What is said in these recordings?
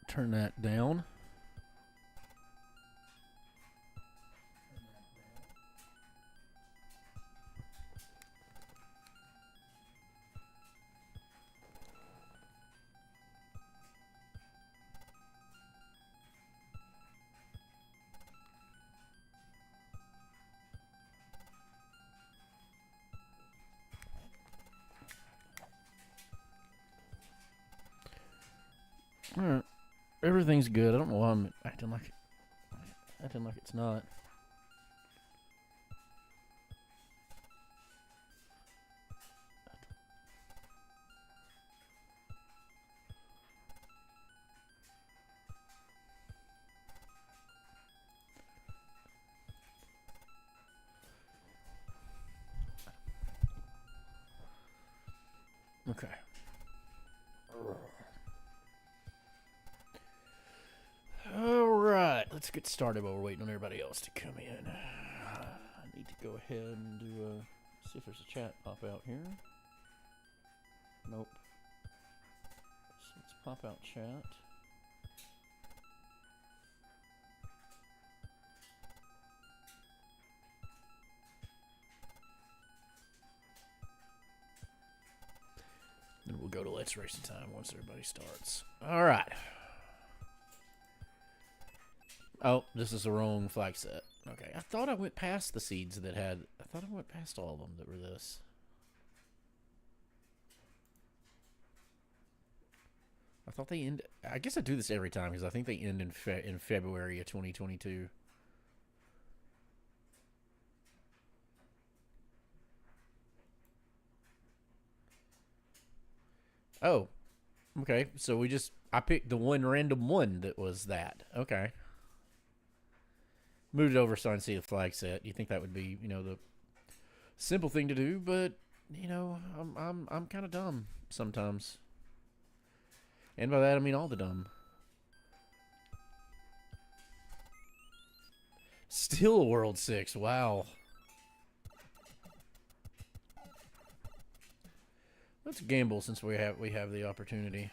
Turn that down. All right. Everything's good. I don't know why I'm acting like it's not. Okay. All right, let's get started while we're waiting on everybody else to come in. I need to go ahead and see if there's a chat pop out here. Nope. So let's pop out chat. Then we'll go to Let's Racing Time once everybody starts. All right. Oh, this is the wrong flag set. Okay, I thought I went past the seeds that had... I thought I went past all of them that were this. I thought they end... I guess I do this every time because I think they end in February of 2022. Oh, okay. So we just... I picked the one random one that was that. Okay. Moved it over so I can see the flag set. You think that would be, the simple thing to do, but I'm kind of dumb sometimes. And by that I mean all the dumb. Still World 6. Wow. Let's gamble since we have the opportunity.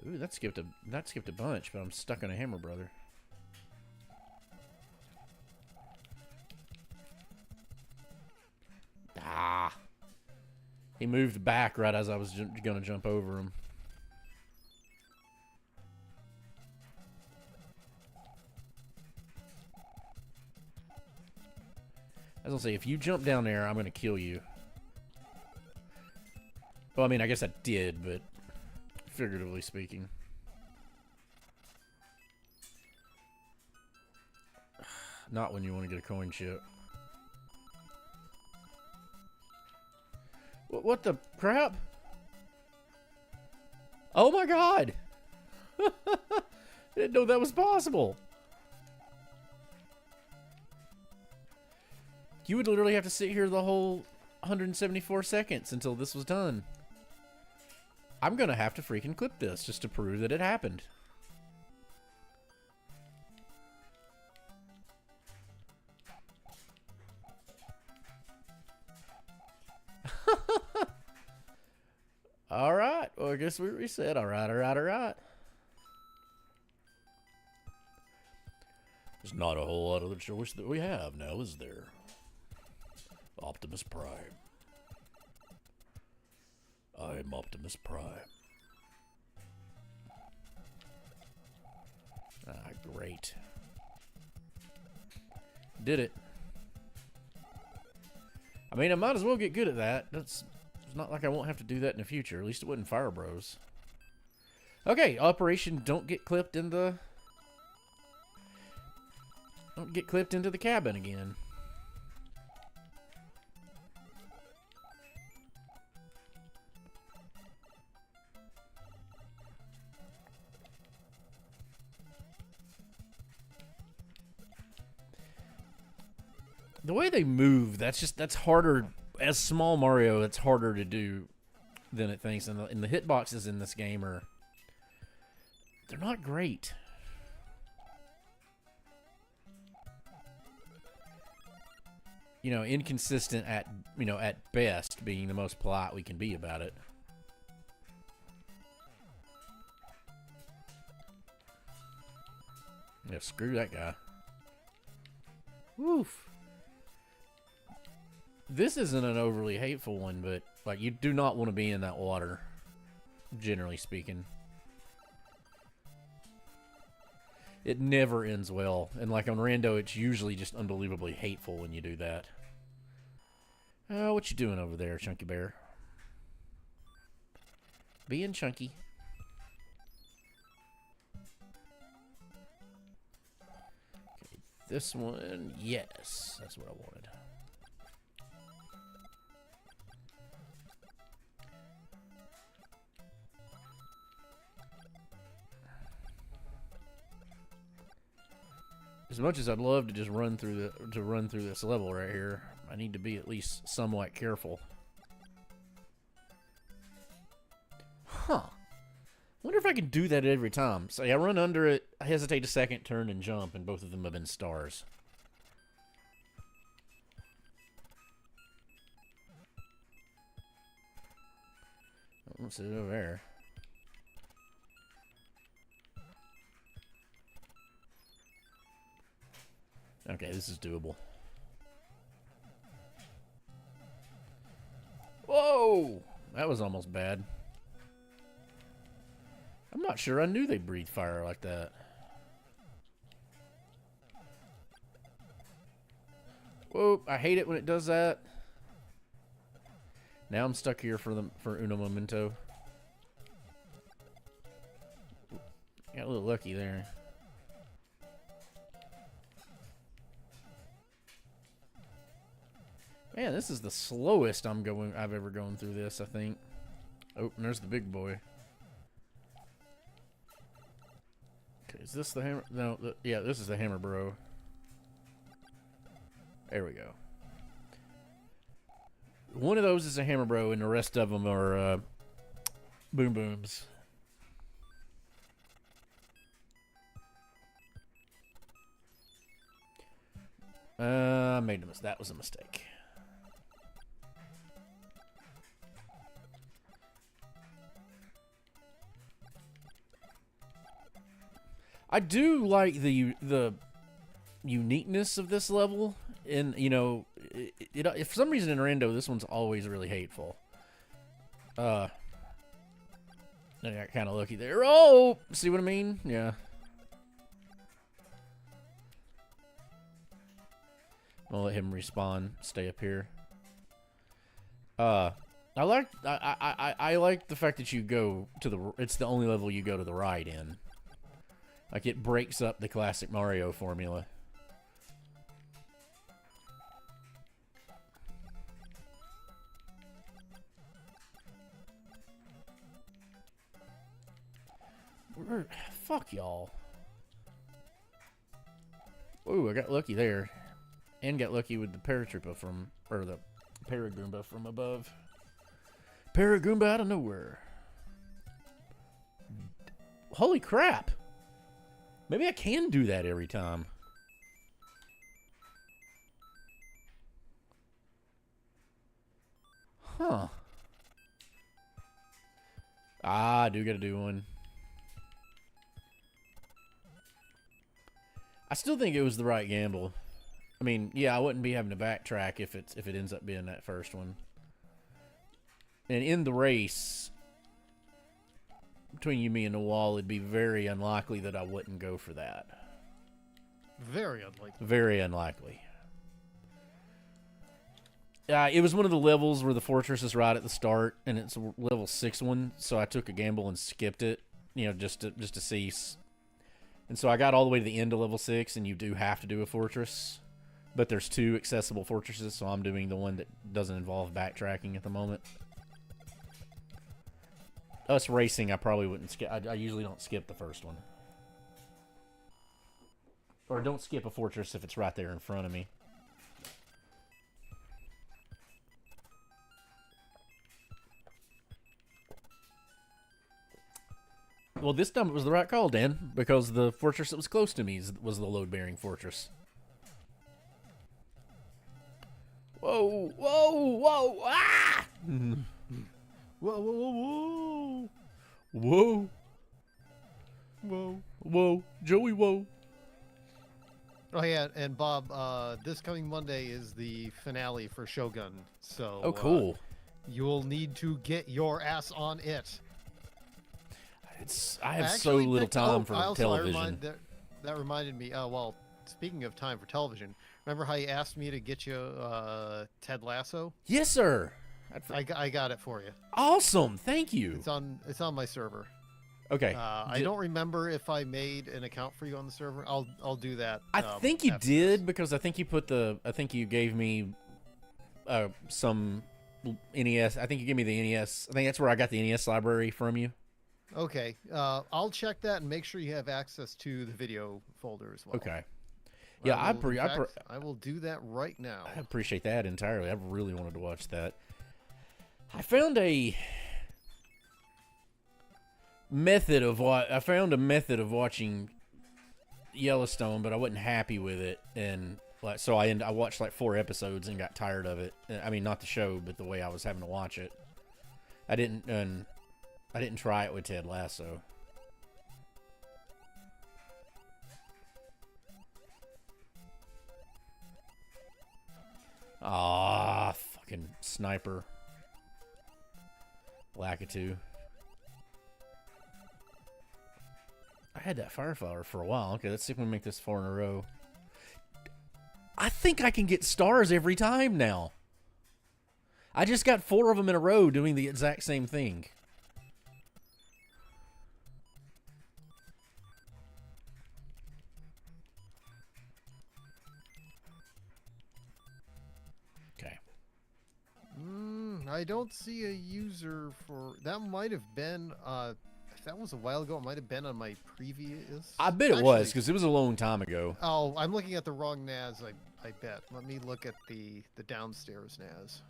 Ooh, that skipped a bunch, but I'm stuck on a hammer, brother. Ah. He moved back right as I was going to jump over him. I was going to say, if you jump down there, I'm going to kill you. Well, I mean, I guess I did, but figuratively speaking. Not when you want to get a coin chip. What the crap? Oh my god! I didn't know that was possible. You would literally have to sit here the whole 174 seconds until this was done. I'm gonna have to freaking clip this just to prove that it happened. Alright, well I guess we reset. Alright. There's not a whole lot of the choice that we have now, is there? Optimus Prime. I am Optimus Prime. Ah, great. Did it. I mean, I might as well get good at that. It's not like I won't have to do that in the future. At least it wasn't Fire Bros. Okay, Operation Don't Get Clipped in the... Don't get clipped into the cabin again. The way they move, that's harder. As small Mario, it's harder to do than it thinks. And the hitboxes in this game they're not great. Inconsistent at best, being the most polite we can be about it. Yeah, screw that guy. Woof. This isn't an overly hateful one, but like you do not want to be in that water, generally speaking. It never ends well, and like on Rando, it's usually just unbelievably hateful when you do that. Oh, what you doing over there, Chunky Bear? Being chunky. Okay, this one, yes, that's what I wanted. As much as I'd love to just run through this level right here, I need to be at least somewhat careful. Huh. Wonder if I can do that every time. Say I run under it, I hesitate a second, turn, and jump, and both of them have been stars. What's it over there? Okay, this is doable. Whoa! That was almost bad. I'm not sure I knew they breathe fire like that. Whoa, I hate it when it does that. Now I'm stuck here for uno momento. Got a little lucky there. Man, this is the slowest I've ever gone through this, I think. Oh, and there's the big boy. Okay, is this the hammer? No, yeah, this is the hammer bro. There we go. One of those is a hammer bro, and the rest of them are boom booms. I made a mistake. That was a mistake. I do like the uniqueness of this level, and you know, if for some reason in Rando this one's always really hateful. I got kind of lucky there. Oh, see what I mean? Yeah. I'll let him respawn. Stay up here. I like the fact that you go to the. It's the only level you go to the right in. Like, it breaks up the classic Mario formula. Fuck y'all. Ooh, I got lucky there. And got lucky with the Paratroopa from... Or the Paragoomba from above. Paragoomba out of nowhere. Holy crap! Maybe I can do that every time. Huh. Ah, I do gotta do one. I still think it was the right gamble. I mean, yeah, I wouldn't be having to backtrack if it ends up being that first one. And in the race between you, me, and the wall, it'd be very unlikely that I wouldn't go for that. Very unlikely. Very unlikely. It was one of the levels where the fortress is right at the start, and it's a level 6 one, so I took a gamble and skipped it, you know, just to see. And so I got all the way to the end of level 6, and you do have to do a fortress, but there's 2 accessible fortresses, so I'm doing the one that doesn't involve backtracking at the moment. Us racing, I probably wouldn't skip. I usually don't skip the first one. Or don't skip a fortress if it's right there in front of me. Well, this time it was the right call, Dan, because the fortress that was close to me was the load-bearing fortress. Whoa, whoa, whoa, ah! Whoa, whoa, whoa, whoa. Whoa. Whoa. Whoa. Joey, whoa. Oh yeah, and Bob, this coming Monday is the finale for Shogun, so Oh, cool. you'll need to get your ass on it. I have I so actually little picked- time oh, for I also, television. that reminded me. Well, speaking of time for television, remember how you asked me to get you Ted Lasso? Yes, sir. I got it for you. Awesome. Thank you. It's on my server. Okay. I don't remember if I made an account for you on the server. I'll do that. I think you after did this. because I think you gave me some NES. I think you gave me the NES. I think that's where I got the NES library from you. Okay. I'll check that and make sure you have access to the video folder as well. Okay. Yeah, I will do that right now. I appreciate that entirely. I really wanted to watch that. I found a method of watching Yellowstone, but I wasn't happy with it, and so I watched like 4 episodes and got tired of it. I mean, not the show, but the way I was having to watch it. I didn't try it with Ted Lasso. Ah, fucking sniper. Lakitu. I had that Fireflower for a while. Okay, let's see if we can make this 4 in a row. I think I can get stars every time now. I just got 4 of them in a row doing the exact same thing. Okay. I don't see a user for that. Might have been if that was a while ago, it might have been on my previous. I bet it was because it was a long time ago. Oh, I'm looking at the wrong NAS. I bet. Let me look at the downstairs NAS.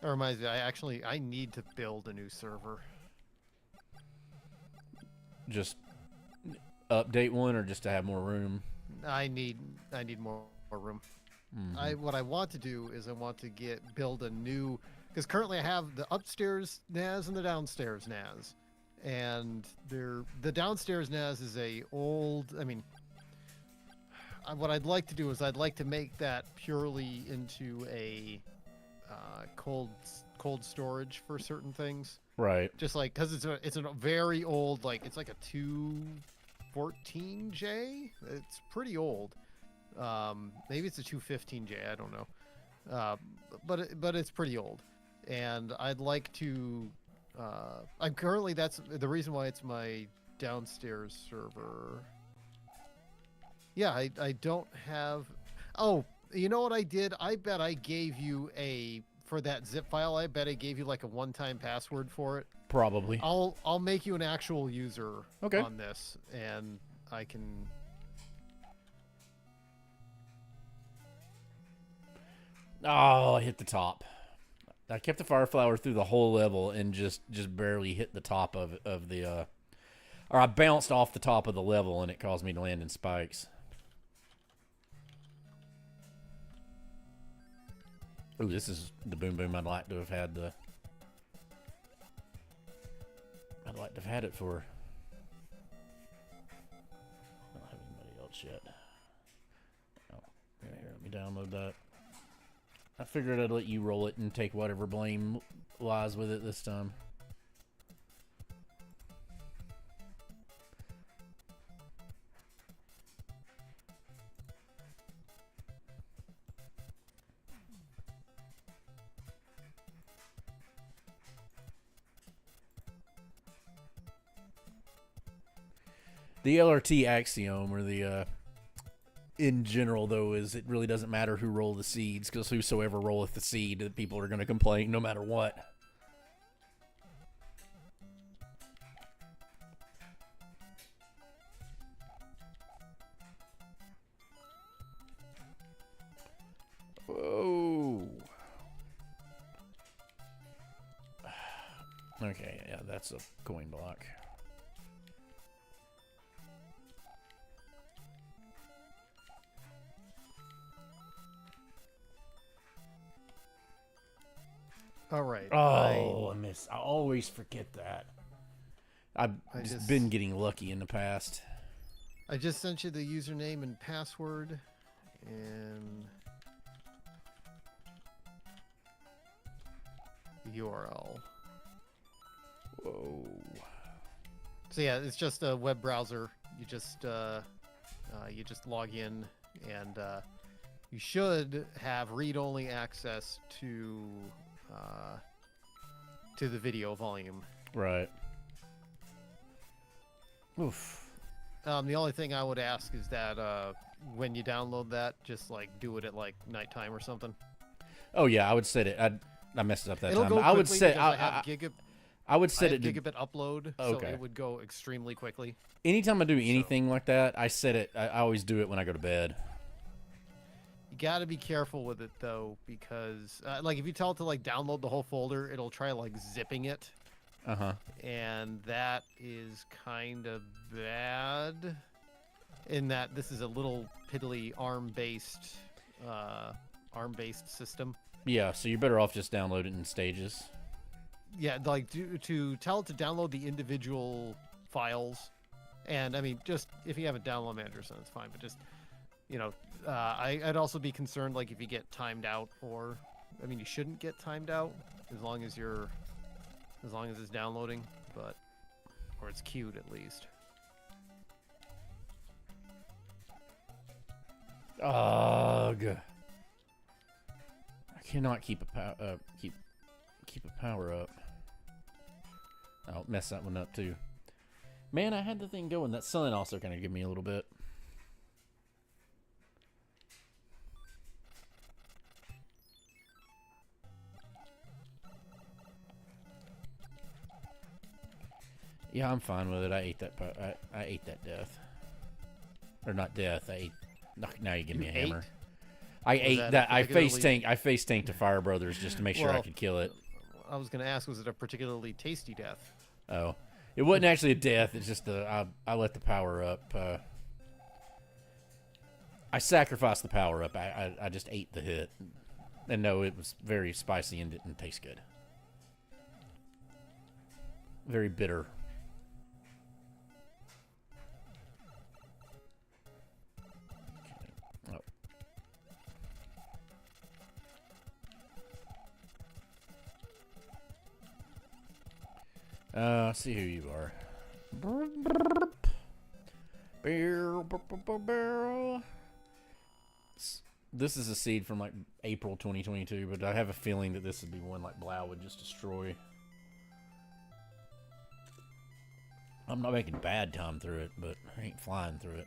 That reminds me, I need to build a new server. Just update one or just to have more room? I need more room. Mm-hmm. What I want to do is I want to build a new, because currently I have the upstairs NAS and the downstairs NAS, and the downstairs NAS is a old. I mean, what I'd like to do is I'd like to make that purely into a cold storage for certain things. Right. Just like because it's a very old, like it's like a 214J. It's pretty old. Maybe it's a 215J. I don't know. But it's pretty old, and I'd like to. I'm currently that's the reason why it's my downstairs server. Yeah, I don't have. Oh, you know what I did? I bet I gave you for that zip file. I bet I gave you like a one-time password for it. Probably. I'll make you an actual user Okay. on this, and I can. Oh, I hit the top. I kept the Fireflower through the whole level and just barely hit the top of the. Or I bounced off the top of the level and it caused me to land in spikes. Ooh, this is the boom boom I'd like to have had the. I'd like to have had it for. I don't have anybody else yet. Oh, here, let me download that. I figured I'd let you roll it and take whatever blame lies with it this time. The LRT axiom, or the in general, though, is it really doesn't matter who roll the seeds, because whosoever rolleth the seed, the people are going to complain no matter what. Whoa. Okay, yeah, that's a coin block. All right. Oh, I always forget that. I've just been getting lucky in the past. I just sent you the username and password, and the URL. Whoa. So yeah, it's just a web browser. You just log in, and you should have read-only access to the video volume. Right. Oof. The only thing I would ask is that when you download that, just like do it at like nighttime or something. Oh yeah, I would set it. I messed it up that It'll time. go I would quickly set. because I have I would set it to gigabit upload, Okay. so it would go extremely quickly. anytime I do anything like that. I set it. I always do it when I go to bed. You got to be careful with it though, because like if you tell it to like download the whole folder, it'll try like zipping it. And that is kind of bad in that this is a little piddly ARM-based system. Yeah, so you're better off just downloading it in stages. Yeah, like to tell it to download the individual files, and I mean, just if you have a download manager, so that's fine. But just, you know, I'd also be concerned like if you get timed out, or I mean, you shouldn't get timed out as long as it's downloading, but or it's queued at least. Ugh. I cannot keep a keep a power up. I'll mess that one up too. Man, I had the thing going. That sun also kind of gave me a little bit. Yeah, I'm fine with it. I ate that. I ate that death, or not death. I ate. Now you give me a hammer. I ate that. I face tanked the Fire Brothers just to make sure I could kill it. I was gonna ask, was it a particularly tasty death? Oh, it wasn't actually a death. It's just I let the power up. I sacrificed the power up. I just ate the hit, and no, it was very spicy and didn't taste good. Very bitter. See who you are. This is a seed from like April 2022, but I have a feeling that this would be one like Blau would just destroy. I'm not making bad time through it, but I ain't flying through it.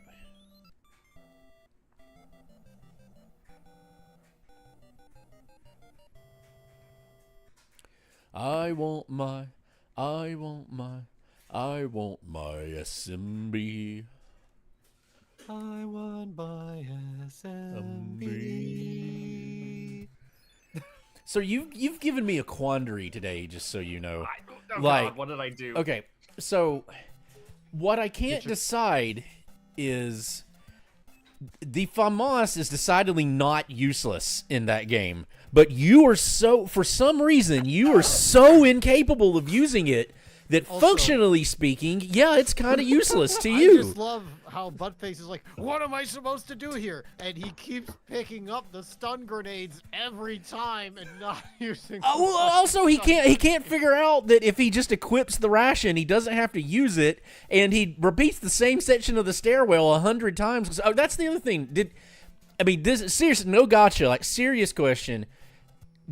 I want my SMB. I want my SMB. So you've given me a quandary today, just so you know. God, what did I do? Okay, so what I can't decide is the FAMAS is decidedly not useless in that game. But you are for some reason, you are so incapable of using it that also, functionally speaking, yeah, it's kind of useless to you. I just love how Buttface is like, what am I supposed to do here? And he keeps picking up the stun grenades every time and not using them. Well, also, he can't figure out that if he just equips the ration, he doesn't have to use it, and he repeats the same section of the stairwell 100 times. Oh, that's the other thing. This seriously, no gotcha, like serious question.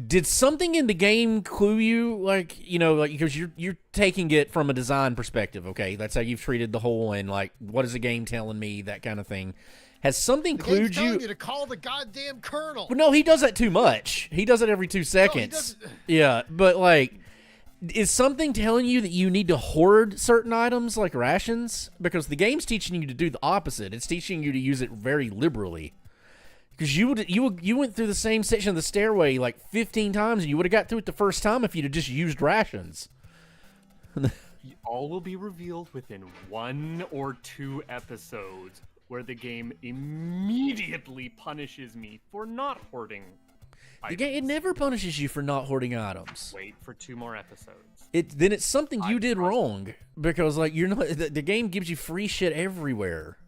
Did something in the game clue you, like, you know, like, because you're taking it from a design perspective, okay? That's how you've treated the whole, and like, what is the game telling me, that kind of thing. Has something clued you? Telling you to call the goddamn colonel. Well, no, he does that too much. He does it every 2 seconds. No, yeah, but like, is something telling you that you need to hoard certain items like rations? Because the game's teaching you to do the opposite. It's teaching you to use it very liberally. Because you went through the same section of the stairway like 15 times, and you would have got through it the first time if you'd have just used rations. All will be revealed within 1 or 2 episodes, where the game immediately punishes me for not hoarding It never punishes you for not hoarding items. Wait for 2 more episodes. Then it's something you did wrong, because like you're not. The game gives you free shit everywhere.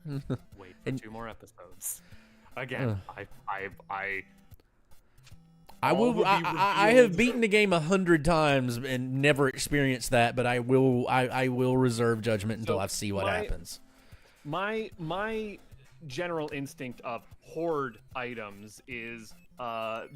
Wait for 2 more episodes. Again, I have beaten the game 100 times and never experienced that, but I will reserve judgment until I see what happens. My general instinct of hoard items is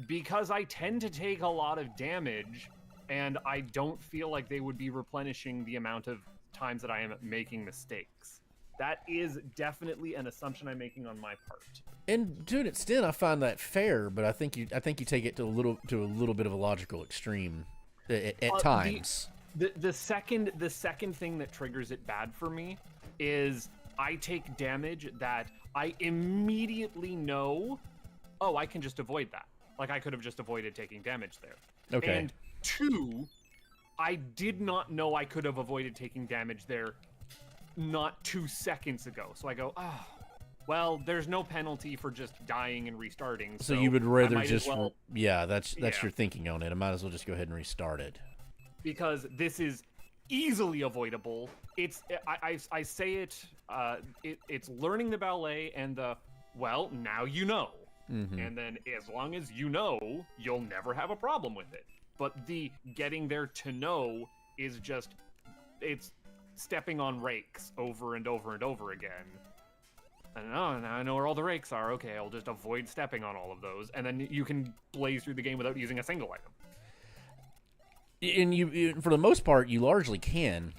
because I tend to take a lot of damage, and I don't feel like they would be replenishing the amount of times that I am making mistakes. That is definitely an assumption I'm making on my part. And to an extent, I find that fair, but I think you take it to a little bit of a logical extreme at times. The second thing that triggers it bad for me is I take damage that I immediately know, oh, I can just avoid that. Like I could have just avoided taking damage there. Okay. And 2, I did not know I could have avoided taking damage there not 2 seconds ago. So I go, oh, well, there's no penalty for just dying and restarting. So you would rather just, well, that's your thinking on it. I might as well just go ahead and restart it. Because this is easily avoidable. I say it, it's learning the ballet and the, well, now you know. Mm-hmm. And then as long as you know, you'll never have a problem with it. But the getting there to know is just, it's stepping on rakes over and over and over again. And now I know where all the rakes are. Okay, I'll just avoid stepping on all of those. And then you can blaze through the game without using a single item. And you, for the most part, you largely can.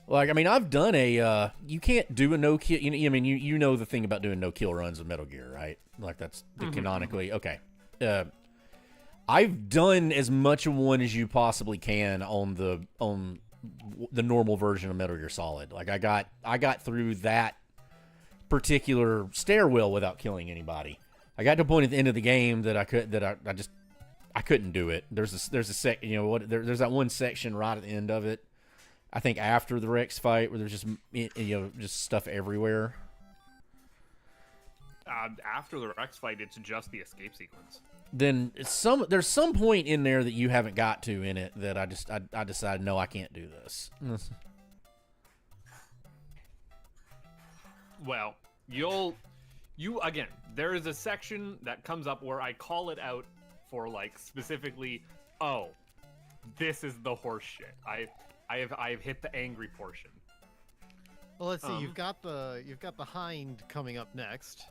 Like, I mean, I've done you can't do a no-kill, you know the thing about doing no-kill runs with Metal Gear, right? Like, that's canonically, okay. I've done as much of one as you possibly can on the normal version of Metal Gear Solid. Like, I got through that particular stairwell without killing anybody. I got to a point at the end of the game that I couldn's do it. There's there's that one section right at the end of it. I think after the Rex fight where there's just stuff everywhere. After the Rex fight, it's just the escape sequence. Then there's some point in there that you haven't got to in it that I decided, no, I can't do this. Well, again, there is a section that comes up where I call it out for, like, specifically, oh, this is the horse shit. I've hit the angry portion. Well, let's see. You've got the Hind coming up next.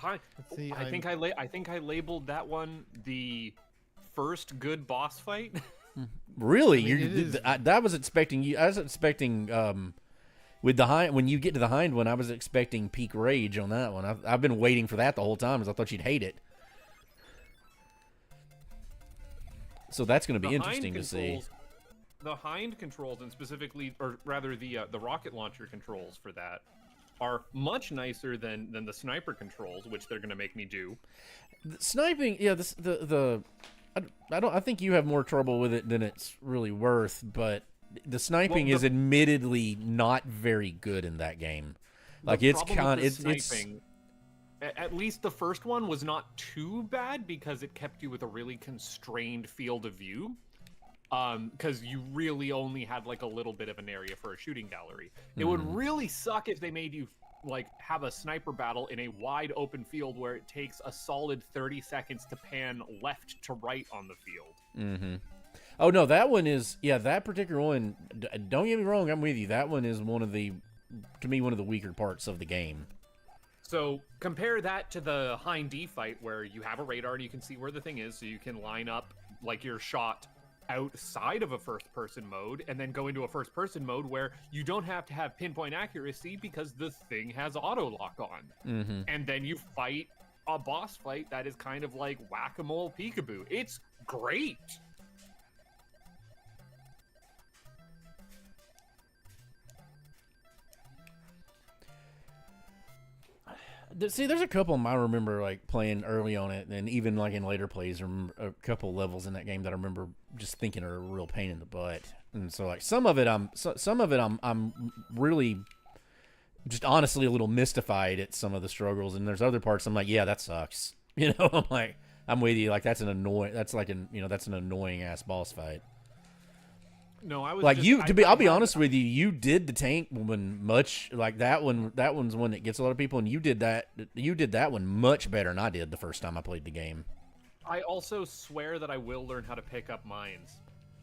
Let's see, I think I labeled that one the first good boss fight. Really? I was expecting with the Hind, when you get to the Hind one, I was expecting peak rage on that one. I've been waiting for that the whole time because I thought you'd hate it. So that's going to be interesting to see. The Hind controls, and specifically, or rather the rocket launcher controls for that, are much nicer than the sniper controls, which they're going to make me do. The sniping, yeah. I think you have more trouble with it than it's really worth, but the sniping is admittedly not very good in that game. Like it's sniping. At least the first one was not too bad because it kept you with a really constrained field of view. Because you really only had like a little bit of an area for a shooting gallery. It would really suck if they made you like have a sniper battle in a wide open field where it takes a solid 30 seconds to pan left to right on the field. Mm-hmm. Oh no, that one is, that particular one. Don't get me wrong, I'm with you. That one is one of the weaker parts of the game. So compare that to the Hind D fight where you have a radar and you can see where the thing is, so you can line up like your shot outside of a first-person mode and then go into a first-person mode where you don't have to have pinpoint accuracy because the thing has auto-lock on. Mm-hmm. And then you fight a boss fight that is kind of like whack-a-mole peekaboo. It's great! See, there's a couple of them I remember like playing early on it, and even like in later plays, a couple levels in that game that I remember just thinking are a real pain in the butt. And so, like some of it, I'm really just honestly a little mystified at some of the struggles, and there's other parts I'm like, yeah, that sucks. You know, I'm like, I'm with you. Like that's an annoying. That's like that's an annoying ass boss fight. No, I was Like just, I'll be honest with you. You did the tank one much like that one. That one's one that gets a lot of people, and you did that. You did that one much better than I did the first time I played the game. I also swear that I will learn how to pick up mines.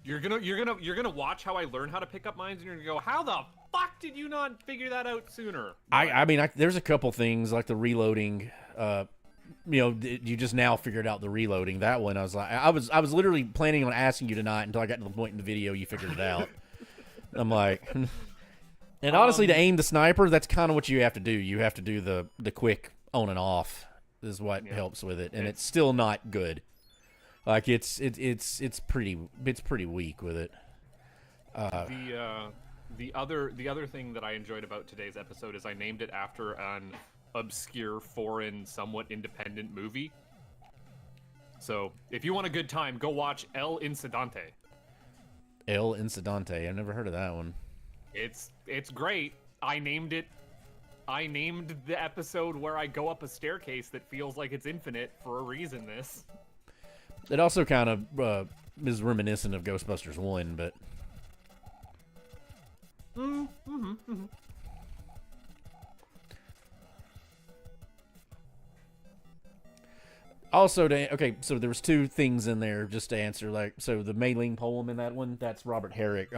You're gonna watch how I learn how to pick up mines, and you're gonna go, how the fuck did you not figure that out sooner? I mean, there's a couple things like the reloading. You just now figured out the reloading. That one, I was like, I was literally planning on asking you tonight until I got to the point in the video you figured it out. I'm like, and honestly, to aim the sniper, that's kind of what you have to do. You have to do the quick on and off is what helps with it, and it's still not good. Like it's pretty weak with it. The other thing that I enjoyed about today's episode is I named it after an obscure, foreign, somewhat independent movie. So if you want a good time, go watch El Incidente. El Incidente. I've never heard of that one. It's great. I named the episode where I go up a staircase that feels like it's infinite for a reason. It also kind of is reminiscent of Ghostbusters 1, but also, so there was two things in there just to answer. Like, so the Mei Ling poem in that one, that's Robert Herrick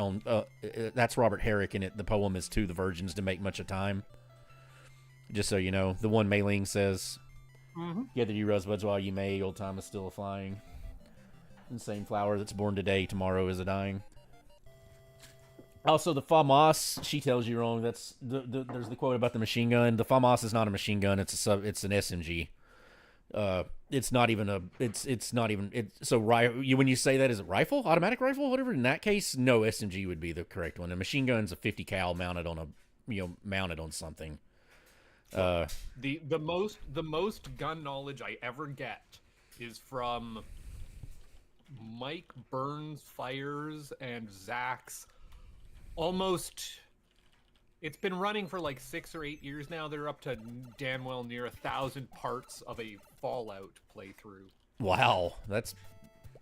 that's Robert Herrick in it. The poem is to the virgins to make much of time. Just so you know, the one Mei Ling says, "Gather you rosebuds while you may, old time is still a flying. And the same flower that's born today, tomorrow is a dying." Also, the FAMAS, she tells you wrong. That's there's the quote about the machine gun. The FAMAS is not a machine gun. It's an SMG. It's not even when you say that, is it rifle, automatic rifle, whatever? In that case, no, SMG would be the correct one. A machine gun's a 50 cal mounted on something. The most gun knowledge I ever get is from Mike Burns Fires and Zach's it's been running for like 6 or 8 years now. They're up to damn well near 1,000 parts of a Fallout playthrough. Wow,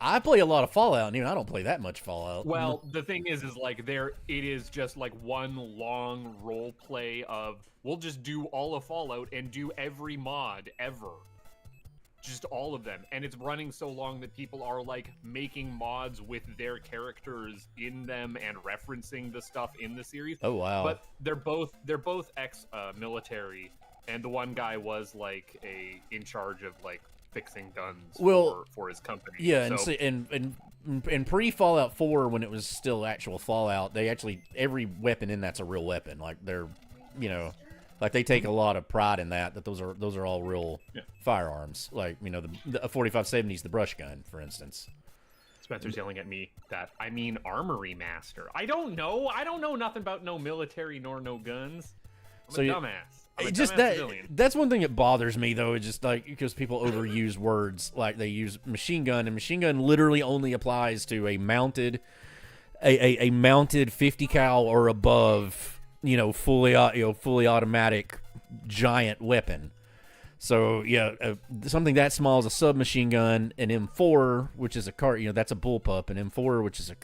I play a lot of Fallout, and even I don't play that much Fallout. Well, the thing is like it is just like one long role play of we'll just do all of Fallout and do every mod ever. Just all of them, and it's running so long that people are like making mods with their characters in them and referencing the stuff in the series. Oh wow! But they're both ex military, and the one guy was like in charge of like fixing guns for his company. Yeah, so, and pre Fallout 4, when it was still actual Fallout, they actually every weapon in that's a real weapon. Like they're, like they take a lot of pride in that those are all real firearms. Like the 4570 is the brush gun, for instance. Spencer's yelling at me that I mean armory master. I don't know nothing about no military nor no guns. I'm a dumbass. That's one thing that bothers me though. It's just like because people overuse words, like they use machine gun, and machine gun literally only applies to a mounted 50 cal or above. Fully automatic giant weapon. So something that small is a submachine gun, an M4, which is a that's a bullpup, an M4, which is a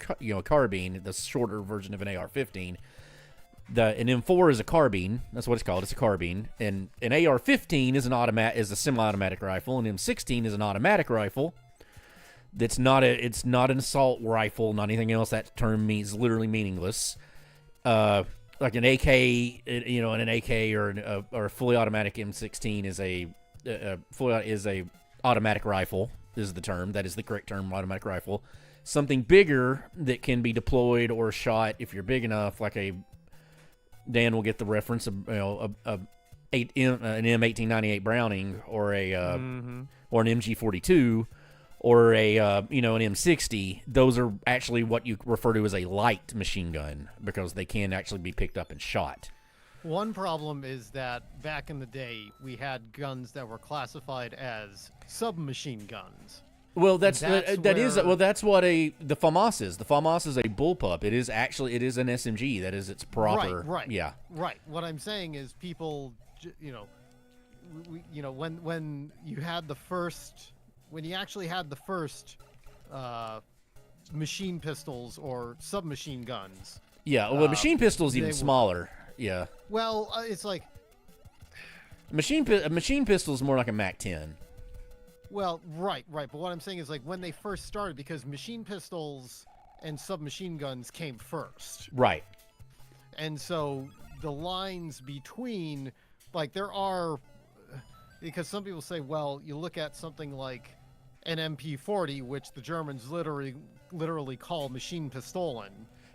carbine, the shorter version of an AR-15. An M4 is a carbine. That's what it's called. It's a carbine. And an AR-15 is a semi-automatic rifle. An M16 is an automatic rifle. It's not an assault rifle, not anything else. That term means literally meaningless. Like an AK, an AK or a fully automatic M16 is a automatic rifle. Is the term. That is the correct term. Automatic rifle. Something bigger that can be deployed or shot if you're big enough. Like Dan will get the reference of an M1898 Browning or an MG42. Or an M60, those are actually what you refer to as a light machine gun because they can actually be picked up and shot. One problem is that back in the day, we had guns that were classified as submachine guns. Well, that's what the FAMAS is. The FAMAS is a bullpup. It is an SMG. That is its proper. Right. What I'm saying is people, you know, when you had the first, when you actually had the first machine pistols or submachine guns. Yeah, well, machine pistol's even they were- smaller. Yeah, Well, it's like, a machine pistol's more like a Mac 10. well, right. But what I'm saying is, like, when they first started, because machine pistols and submachine guns came first. Right. And so the lines between, like, there are, because some people say, well, you look at something like an MP40, which the Germans literally call machine pistolen.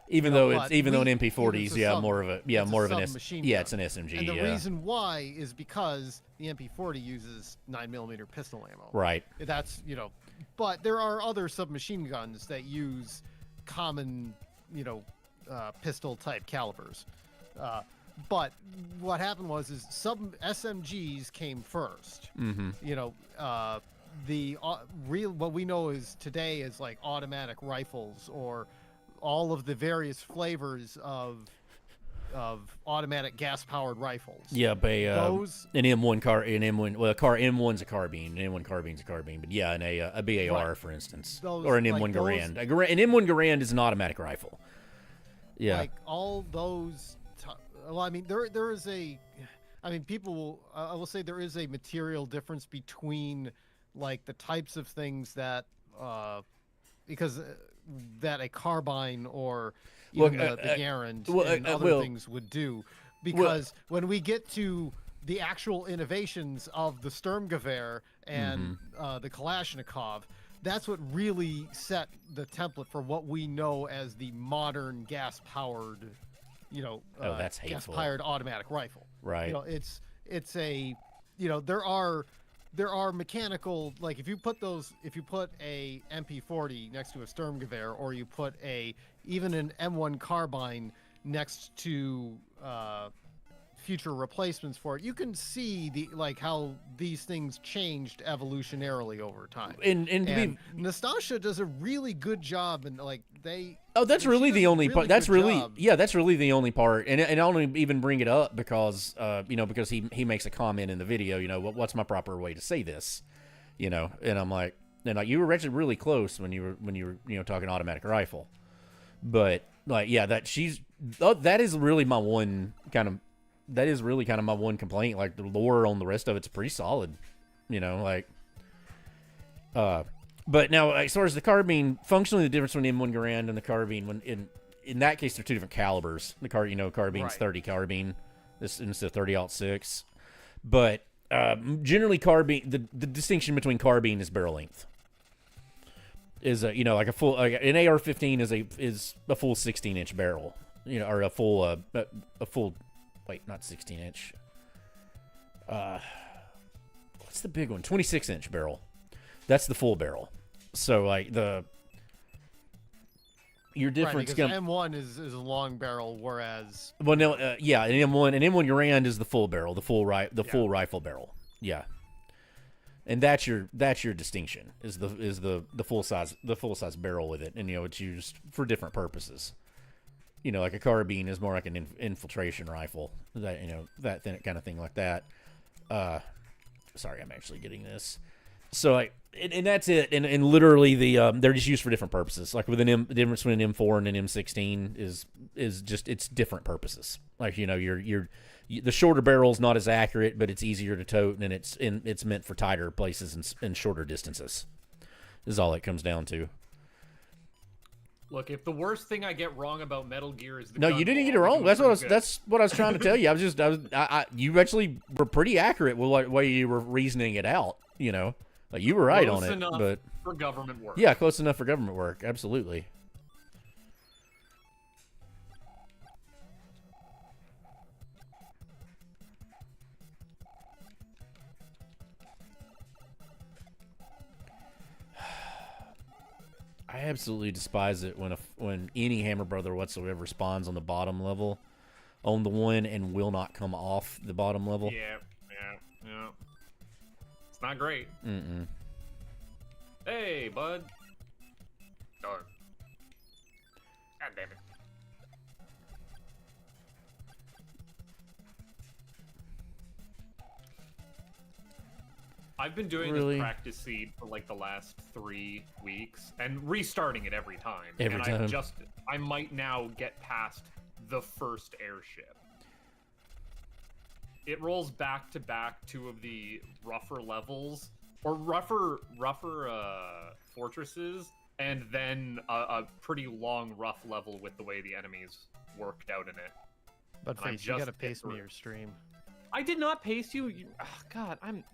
Even You know, though but even though an it's MP40 a is sub- more of a it's a more of an submachine yeah, gun. it's an SMG. And the yeah. reason why is because the MP40 uses 9mm pistol ammo. Right. That's, you know, but there are other submachine guns that use common, you know, pistol type calibers. But what happened was SMGs came first. Mm-hmm. You know, the real what we know is today is like automatic rifles or all of the various flavors of automatic gas powered rifles. Yeah, but Those- an M1 car, an M1, well, a car M1's a carbine, an M1 carbine's a carbine, but yeah, and a BAR, Right. for instance, Those- or an like M1 those- Garand. An M1 Garand is an automatic rifle. Yeah. Like all those. Well, I mean, there is a. I mean, people will. I will say there is a material difference between, like, the types of things that, because that a carbine or even Look, the Garand well, and other well- things would do, because when we get to the actual innovations of the Sturmgewehr and Mm-hmm. the Kalashnikov, that's what really set the template for what we know as the modern gas-powered, you know, that's hateful. gas-powered automatic rifle. Right. You know, it's a, you know, there are mechanical, like, if you put a MP40 next to a Sturmgewehr, or you put even an M1 carbine next to future replacements for it, you can see how these things changed evolutionarily over time. And to And be, Nastasha does a really good job, and like they. that's she really does the a only really part. That's good really job. that's really the only part. And I don't even bring it up because you know, because he makes a comment in the video. You know, what's my proper way to say this? You know, and I'm like, you were actually really close when you were you know, talking automatic rifle, but like, yeah, that is really my one kind of. That is really kind of my one complaint. Like, the lore on the rest of it's pretty solid, you know, like, but now, as far as the carbine, functionally the difference between M1 Garand and the carbine, when in that case, they're two different calibers. The carbine's Right. 30 carbine, this is a 30-06, but generally carbine, the distinction between carbine is barrel length. Is you know, like an AR-15 is a full 16-inch barrel, you know, or a full wait, not 16-inch. What's the big one? 26-inch barrel. That's the full barrel. So, like, your difference. Right, because M1 is a long barrel, whereas Well, no, yeah, an M1 Garand is the full barrel, the full rifle barrel. Yeah, and that's your distinction is the full size barrel with it, and, you know, it's used for different purposes. You know, like a carbine is more like an infiltration rifle, that, you know, that kind of thing like that. Sorry, I'm actually getting this. So, like, and that's it. And literally they're just used for different purposes. Like with the difference between an M4 and an M16 is just, it's different purposes. Like, you know, the shorter barrel's not as accurate, but it's easier to tote, and it's meant for tighter places and shorter distances. Is all it comes down to. Look, if the worst thing I get wrong about Metal Gear is the No, gun you didn't roll, get it I'll be wrong. doing pretty That's what I was trying to tell you. You actually were pretty accurate with the way you were reasoning it out. You know, like, you were right Close on it, enough but for government work. yeah, close enough for government work. Absolutely. I absolutely despise it when any Hammer Brother whatsoever spawns on the bottom level on the one and will not come off the bottom level. Yeah. It's not great. Mm-mm. Hey, bud. Darn. God damn it. I've been doing Really? this practice seed for like the last 3 weeks and restarting it every time. Every time. I might now get past the first airship. It rolls back to back 2 of the rougher levels or rougher fortresses, and then a pretty long rough level with the way the enemies worked out in it. But And I Face, you just gotta hit pace me through. your stream. I did not pace you. God, I'm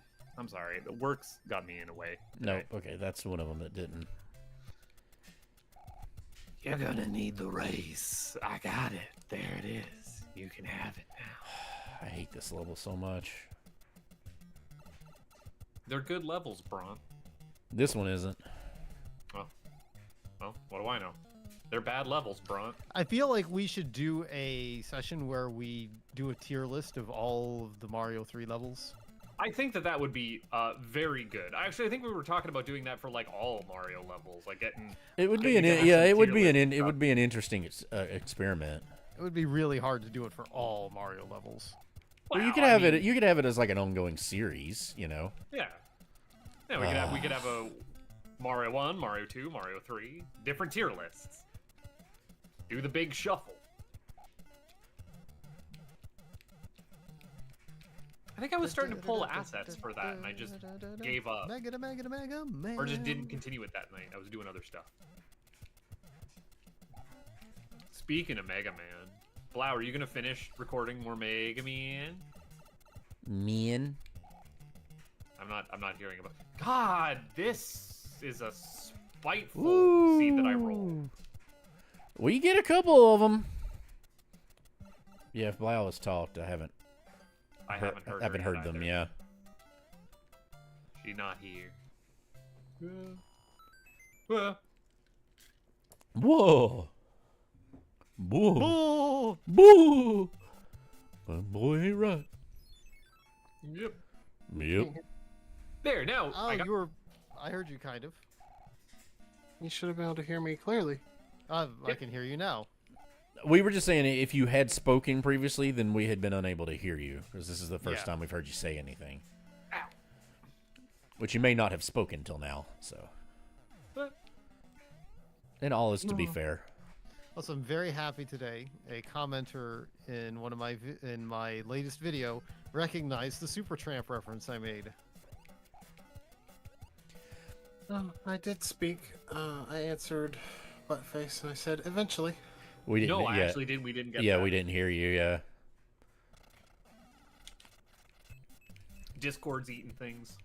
sorry. The work's got me in a way. No, today. okay, that's one of them that didn't. You're gonna need the race. I got it. There it is. You can have it now. I hate this level so much. They're good levels, Braun. This one isn't. Well, what do I know? They're bad levels, Braun. I feel like we should do a session where we do a tier list of all of the Mario 3 levels. I think that would be very good. Actually, I think we were talking about doing that for like all Mario levels, like getting. It would be getting an to have yeah. some It would tier be list it stuff. would be an interesting experiment. It would be really hard to do it for all Mario levels. Well, you Wow, could I have mean, it. You could have it as like an ongoing series. You know. Yeah. Yeah, we could have a Mario 1, Mario 2, Mario 3, different tier lists. Do the big shuffle. I think I was starting to pull assets for that, and I just gave up. Mega Man. Or just didn't continue it that night. I was doing other stuff. Speaking of Mega Man, Blau, are you gonna finish recording more Mega Man? Man. I'm not hearing about. God, this is a spiteful seed that I rolled. We get a couple of them. Yeah, if Blau has talked, I haven't haven't heard. haven't her heard yet them. either. Yeah. She's not here. Well, Whoa. Boo. Oh! Boo. That boy ain't right. yep. Yep. There, now Oh, I got. I heard you kind of. You should have been able to hear me clearly. I can hear you now. We were just saying if you had spoken previously, then we had been unable to hear you because this is the first Yeah. time we've heard you say anything. Ow. Which you may not have spoken till now. So, But and all is to be No. fair. Also, I'm very happy today. A commenter in one of my latest video recognized the Supertramp reference I made. I did speak. I answered buttface and I said, eventually. We didn't. no, I yeah, actually did. We didn't get. yeah, that. we didn't hear you. Yeah. Discord's eating things.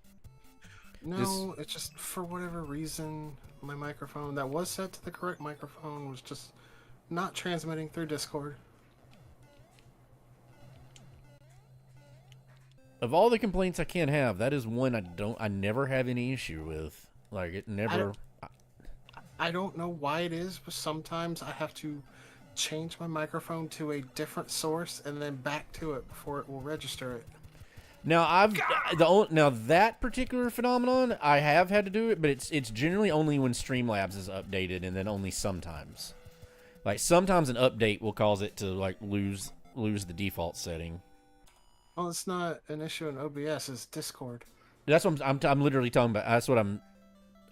No, it's just for whatever reason, my microphone that was set to the correct microphone was just not transmitting through Discord. Of all the complaints I can have, that is one I never have any issue with. Like it never. I don't know why it is, but sometimes I have to change my microphone to a different source and then back to it before it will register it. Now now that particular phenomenon I have had to do it, but it's generally only when Streamlabs is updated, and then only sometimes. Like sometimes an update will cause it to like lose the default setting. Well, it's not an issue in OBS, it's Discord. That's what I'm literally talking about. That's what I'm.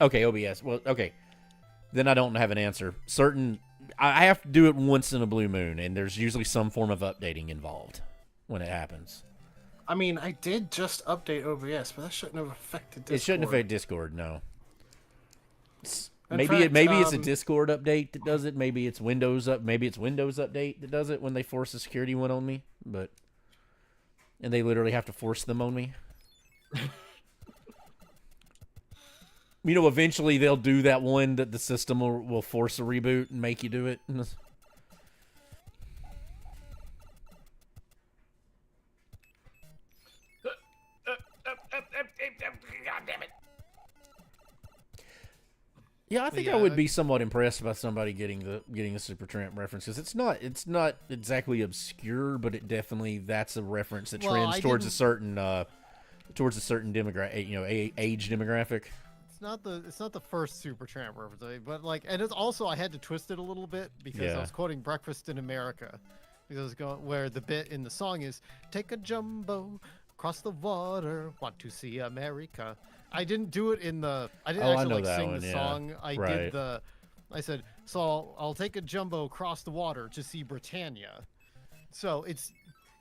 Okay, OBS. Well, okay. Then I don't have an answer. I have to do it once in a blue moon, and there's usually some form of updating involved when it happens. I mean, I did just update OBS, but that shouldn't have affected Discord. It shouldn't affect Discord, no. In Maybe fact, it's a Discord update that does it. Maybe it's Windows update that does it when they force a security one on me. And they literally have to force them on me. You know, eventually they'll do that one that the system will force a reboot and make you do it. God damn it. Yeah, I think I would be somewhat impressed by somebody getting the Supertramp reference, because it's not exactly obscure, but it definitely that's a reference that trends towards a certain demographic, age demographic. It's not the first Supertramp reference, but and it's also I had to twist it a little bit because I was quoting Breakfast in America, because I was going where the bit in the song is "Take a jumbo, across the water, want to see America. I didn't do it in the. I didn't Oh, I actually know like that sing one, the yeah. song. I Right. did the. I said, so I'll take a jumbo across the water to see Britannia. So it's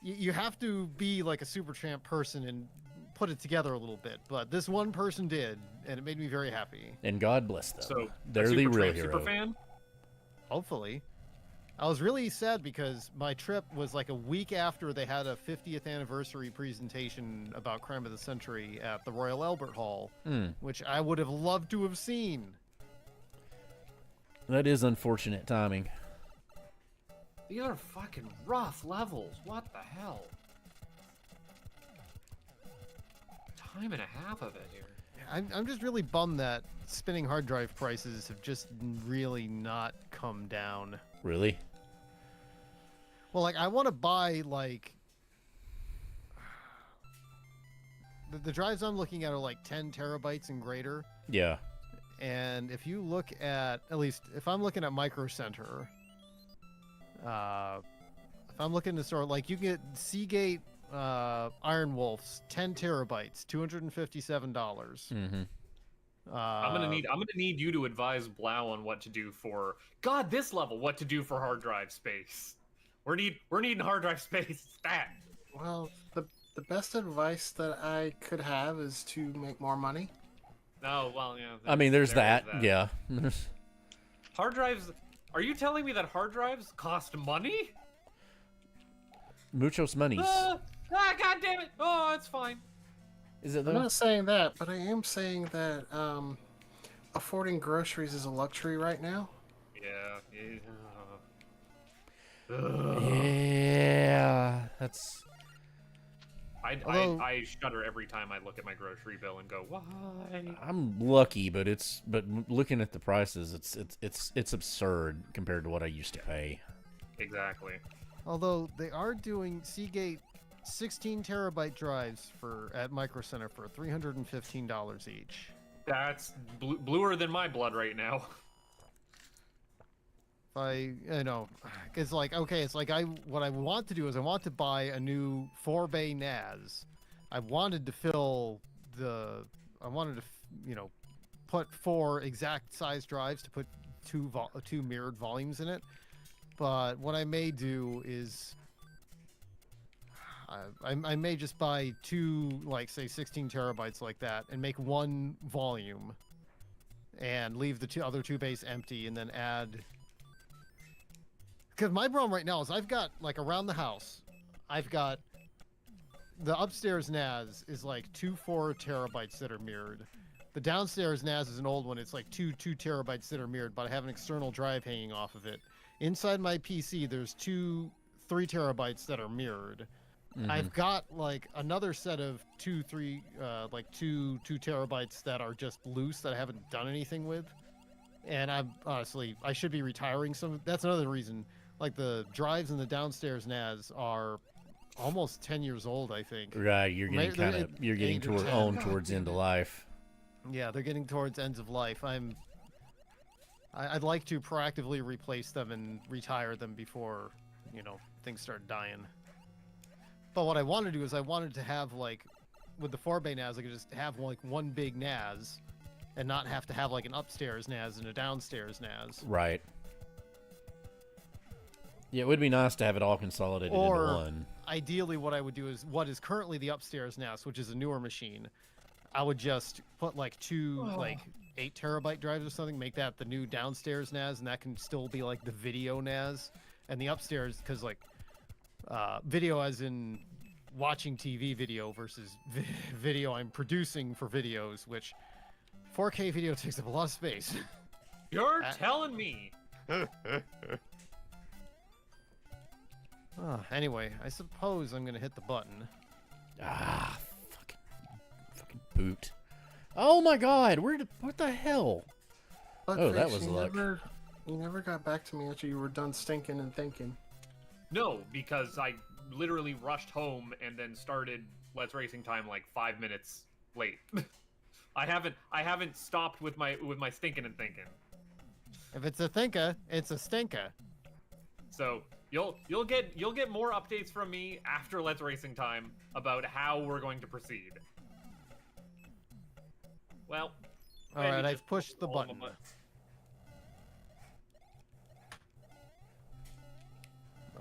you have to be like a Supertramp person and put it together a little bit. But this one person did, and it made me very happy. And God bless them. So They're the real Supertramp hero. superfan? Hopefully. I was really sad because my trip was like a week after they had a 50th anniversary presentation about Crime of the Century at the Royal Albert Hall, which I would have loved to have seen. That is unfortunate timing. These are fucking rough levels. What the hell? Time and a half of it here. I'm just really bummed that spinning hard drive prices have just really not come down. Really? Well, like, I want to buy, like... The drives I'm looking at are, like, 10 terabytes and greater. Yeah. And if you look at least, if I'm looking at Micro Center, if I'm looking to store, like, you get Seagate Iron Wolf's 10 terabytes, $257. Mm-hmm. I'm gonna need you to advise Blau on what to do for this level. What to do for hard drive space? We're needing hard drive space stat. Well, the best advice that I could have is to make more money. No, well, yeah. I mean, there's that. Yeah. Hard drives. Are you telling me that hard drives cost money? Muchos monies. God damn it! Oh, it's fine. Is it I'm though? not saying that, but I am saying that affording groceries is a luxury right now. Yeah. That's. I shudder every time I look at my grocery bill and go, why? I'm lucky, but looking at the prices, it's absurd compared to what I used to pay. Exactly. Although they are doing Seagate 16 terabyte drives at Micro Center for $315 each. That's bluer than my blood right now. It's like, okay, it's like what I want to do is I want to buy a new 4-bay NAS. I wanted to put 4 exact size drives to put two mirrored volumes in it. But what I may do is I may just buy 2, like, say 16 terabytes like that and make 1 volume and leave the other 2 bays empty and then add. Because my problem right now is I've got, like, around the house, I've got the upstairs NAS is like 4 terabytes that are mirrored. The downstairs NAS is an old one. It's like 2 terabytes that are mirrored, but I have an external drive hanging off of it. Inside my PC, there's 3 terabytes that are mirrored. Mm-hmm. I've got, like, another set of 2 terabytes that are just loose that I haven't done anything with. And I should be retiring some. That's another reason. Like, the drives in the downstairs NAS are almost 10 years old, I think. Right, you're getting towards end of life. Yeah, they're getting towards ends of life. I'd like to proactively replace them and retire them before, things start dying. But what I want to do is I wanted to have, like, with the 4-bay NAS, I could just have, like, one big NAS and not have to have, like, an upstairs NAS and a downstairs NAS. Right. Yeah, it would be nice to have it all consolidated into one. Ideally, what I would do is what is currently the upstairs NAS, which is a newer machine. I would just put, like, 2 like 8 terabyte drives or something, make that the new downstairs NAS, and that can still be, like, the video NAS. And the upstairs, because, like, video as in watching TV video versus video I'm producing for videos, which 4K video takes up a lot of space. You're telling me. Anyway, I suppose I'm gonna hit the button. Fucking boot. Oh my God, what the hell? But that Fish, was luck. You never got back to me after you were done stinking and thinking. No, because I literally rushed home and then started Let's Racing Time like 5 minutes late. I haven't stopped with my stinking and thinking. If it's a thinker, it's a stinker. So You'll get more updates from me after Let's Racing Time about how we're going to proceed. Well, All Randy right, just I've pushed the all of button. them.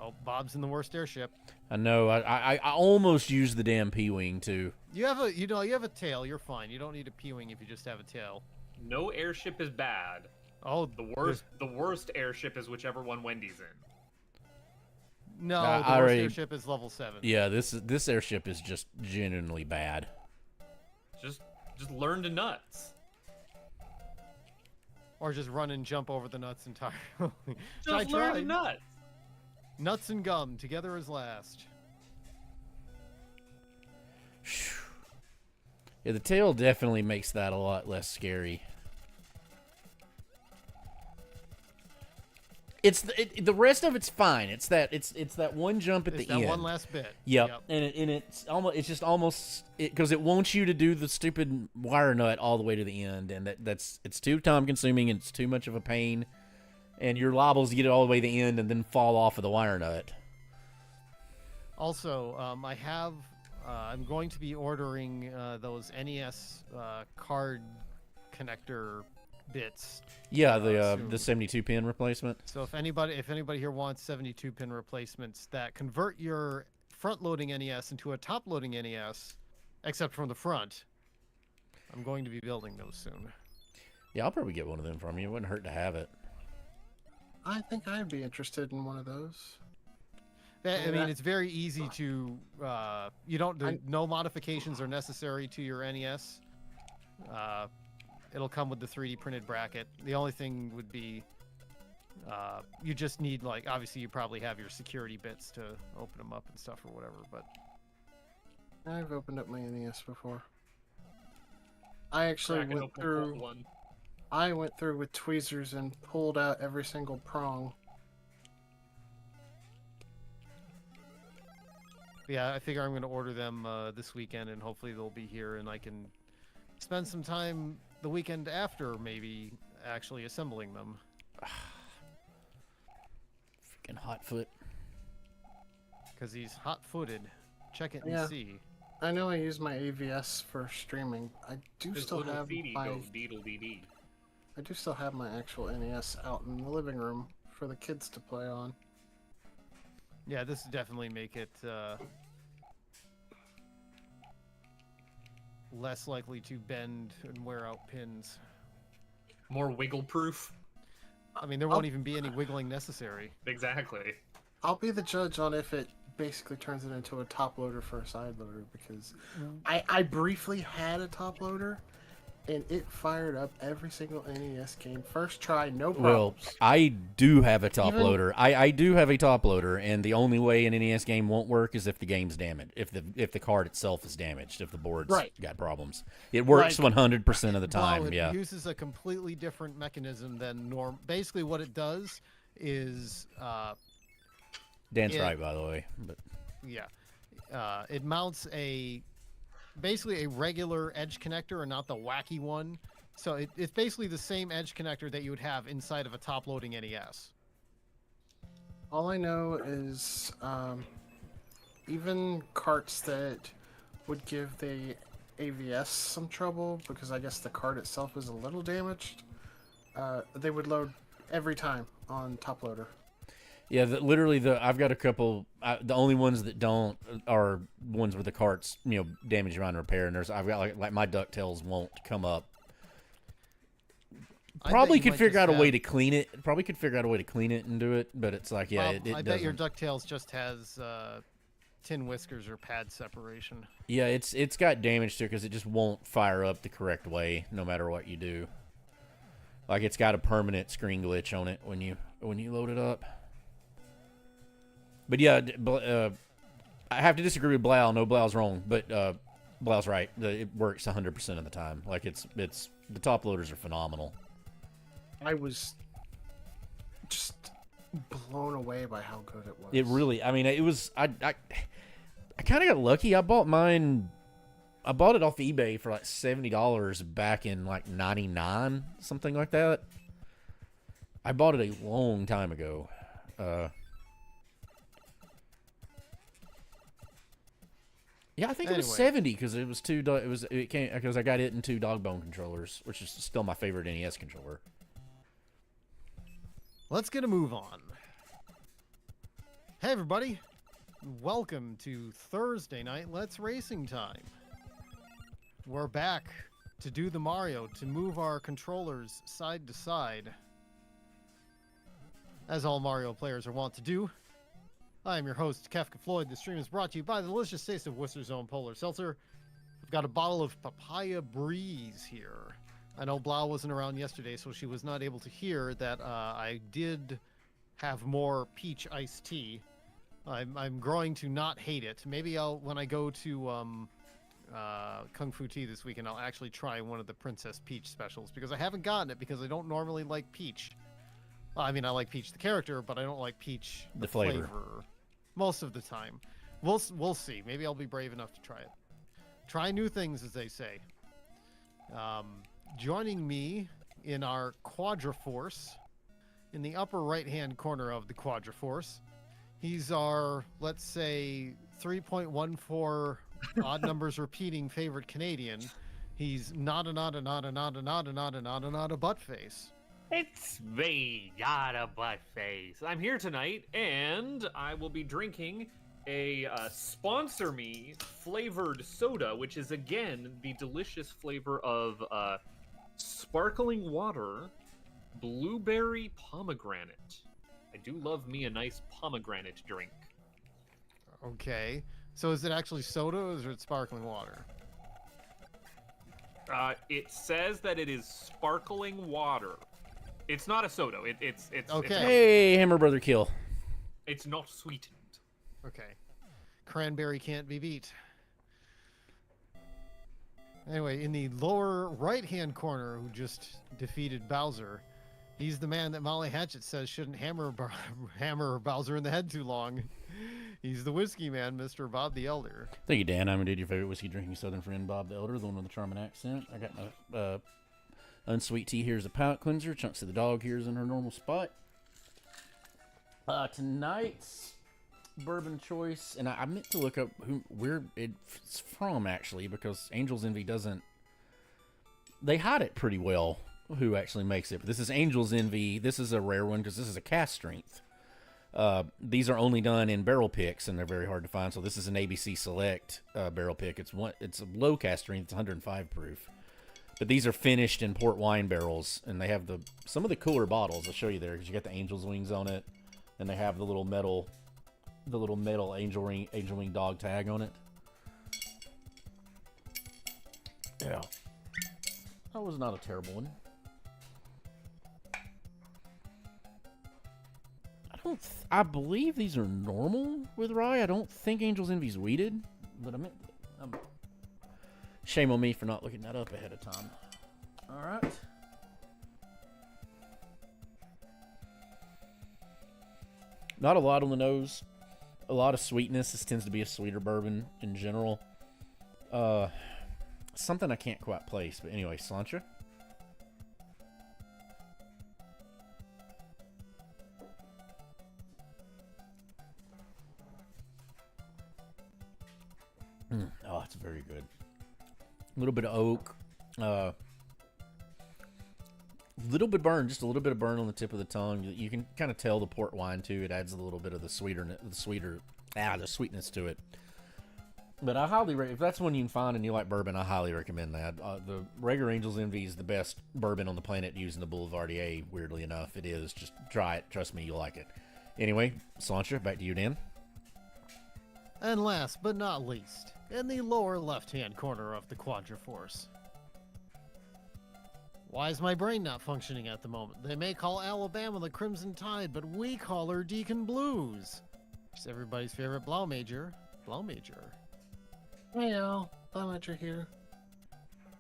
Oh, Bob's in the worst airship. I know. I almost used the damn P-wing too. You have a tail. You're fine. You don't need a P-wing if you just have a tail. No airship is bad. Oh, The worst airship is whichever one Wendy's in. No, I the worst already- airship is level 7. Yeah, this airship is just genuinely bad. Just learn to nuts. Or just run and jump over the nuts entirely. Just learn to nuts. Nuts and gum together as last. Yeah, the tail definitely makes that a lot less scary. It's the rest of it's fine. It's that one jump at It's the that end. one last bit. Yep. And it's just almost because it wants you to do the stupid wire nut all the way to the end, and it's too time consuming and it's too much of a pain, and you're liable to get it all the way to the end and then fall off of the wire nut. Also, I'm going to be ordering those NES card connector bits. Yeah, soon. the 72 pin replacement. So if anybody here wants 72 pin replacements that convert your front loading NES into a top loading NES, except from the front, I'm going to be building those soon. Yeah, I'll probably get one of them from you. It wouldn't hurt to have it. I think I'd be interested in one of those. I mean, it's very easy to no modifications are necessary to your NES. It'll come with the 3D printed bracket. The only thing would be you just need, like, obviously you probably have your security bits to open them up and stuff or whatever, but I've opened up my NES before. I actually Crack an went open through. one. I went through with tweezers and pulled out every single prong. yeah, I figure I'm going to order them this weekend, and hopefully they'll be here and I can spend some time the weekend after maybe actually assembling them. Freaking hotfoot. Because he's hot-footed. Check it and Yeah. see. I know I use my AVS for streaming. I do This still little have feedy my goes deedle-dee-dee. I do still have my actual NES out in the living room for the kids to play on. Yeah, this would definitely make it less likely to bend and wear out pins. More wiggle-proof. I mean, there won't even be any wiggling necessary. Exactly. I'll be the judge on if it basically turns it into a top loader for a side loader, because I briefly had a top loader and it fired up every single NES game. First try, no Well, problems. I do have a top Even- loader. I do have a top loader, and the only way an NES game won't work is if the game's damaged. If the card itself is damaged, if the board's Right. got problems. It works Like- 100% of the time. Well, it Yeah. uses a completely different mechanism than norm. Basically, what it does is, Dan's Yeah. right, by the way. But it mounts basically a regular edge connector and not the wacky one. So it's basically the same edge connector that you would have inside of a top-loading NES. All I know is even carts that would give the AVS some trouble, because I guess the cart itself is a little damaged, they would load every time on top loader. yeah, I've got a couple. The only ones that don't are ones where the cart's damaged around repair, and I've got like my DuckTales won't come up. I bet Probably you could might figure just out a way have- to clean it. Probably could figure out a way to clean it and do it, but it's like, yeah, Well, it I bet your doesn't. DuckTales just has tin whiskers or pad separation. Yeah, it's got damage to it because it just won't fire up the correct way no matter what you do. Like it's got a permanent screen glitch on it when you load it up. But yeah, I have to disagree with Blau. No, Blau's wrong, but Blau's right. It works 100% of the time. Like it's the top loaders are phenomenal. I was just blown away by how good it was. It really, I mean, it was. I kind of got lucky. I bought mine. I bought it off eBay for like $70 back in like '99, something like that. I bought it a long time ago. Yeah, I think it was Anyway. 70 because it was it came because I got it in 2 dog bone controllers, which is still my favorite NES controller. Let's get a move on. Hey, everybody. Welcome to Thursday night Let's Racing Time. We're back to do the Mario, to move our controllers side to side, as all Mario players are wont to do. I am your host, Kefka Floyd. The stream is brought to you by the delicious taste of Worcester's Own Polar Seltzer. We've got a bottle of Papaya Breeze here. I know Blau wasn't around yesterday, so she was not able to hear that I did have more peach iced tea. I'm growing to not hate it. Maybe when I go to Kung Fu Tea this weekend, I'll actually try one of the Princess Peach specials, because I haven't gotten it because I don't normally like Peach. Well, I mean, I like Peach the character, but I don't like Peach The flavor. most of the time. We'll see. Maybe I'll be brave enough to try it. Try new things, as they say. Joining me in our Quadraforce, in the upper right-hand corner of the Quadraforce, he's our, let's say, 3.14 odd numbers repeating favorite Canadian. He's not a butt face. It's me, not a butt face. I'm here tonight, and I will be drinking a sponsor me flavored soda, which is again the delicious flavor of sparkling water, blueberry pomegranate. I do love me a nice pomegranate drink. Okay. So is it actually soda or is it sparkling water? It says that it is sparkling water. It's not a soda. It's Okay. Hey, Hammer Brother Kill. It's not sweetened. Okay. Cranberry can't be beat. Anyway, in the lower right-hand corner, who just defeated Bowser, he's the man that Molly Hatchet says shouldn't hammer Bowser in the head too long. He's the whiskey man, Mr. Bob the Elder. Thank you, Dan. I'm indeed your favorite whiskey drinking Southern friend, Bob the Elder, the one with the charming accent. I got my unsweet tea. Here's a palate cleanser. Chunks of the dog here's in her normal spot. Tonight's bourbon choice, and I meant to look up where it's from, actually, because Angel's Envy doesn't... They hide it pretty well, who actually makes it. But this is Angel's Envy. This is a rare one because this is a cast strength. These are only done in barrel picks, and they're very hard to find. So this is an ABC Select barrel pick. It's a low cast strength. It's 105 proof. But these are finished in port wine barrels, and they have some of the cooler bottles. I'll show you there because you got the angel's wings on it, and they have the little metal angel wing dog tag on it. Yeah, that was not a terrible one. I believe these are normal with rye. I don't think Angel's Envy's weeded, but shame on me for not looking that up ahead of time. All right. Not a lot on the nose. A lot of sweetness. This tends to be a sweeter bourbon in general. Something I can't quite place, but anyway, Slancha. Oh, it's very good. A little bit of oak. Little bit burn, just a little bit of burn on the tip of the tongue. You can kind of tell the port wine too. It adds a little bit of the sweetness to it. But I highly if that's one you can find and you like bourbon, I highly recommend that. The regular Angel's Envy is the best bourbon on the planet using the Boulevardier. Weirdly enough, it is. Just try it. Trust me, you'll like it. Anyway, Slancha, back to you, Dan. And last but not least, in the lower left-hand corner of the Quadraforce. Why is my brain not functioning at the moment? They may call Alabama the Crimson Tide, but we call her Deacon Blues. It's everybody's favorite Blau Major, Blau Major. Hey, Al. Biometric here.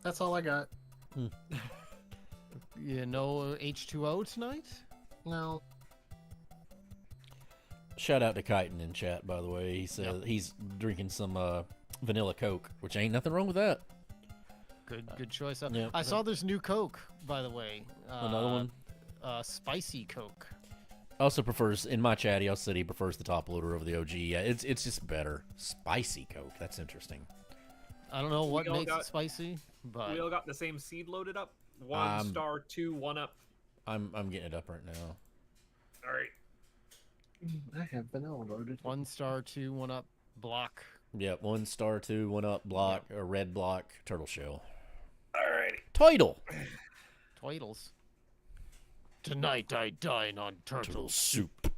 That's all I got. You know H2O tonight? No. Shout out to Chitin in chat, by the way. He said he's drinking some vanilla Coke, which ain't nothing wrong with that. Good choice. Yeah. I saw there's new Coke, by the way. Another one? Spicy Coke. Also prefers, in my chat, he also said he prefers the top loader over the OG. Yeah, it's just better. Spicy Coke. That's interesting. I don't know what all makes got- it spicy, but We all got the same seed loaded up. 1 star, 2, 1 up. I'm getting it up right now. All right. I have vanilla loaded. 1 star, 2, 1 up, block. Yep, 1 star, 2, 1 up, block, or red block, turtle shell. Alrighty. Title. Twiddles. Tonight I dine on Turtle soup.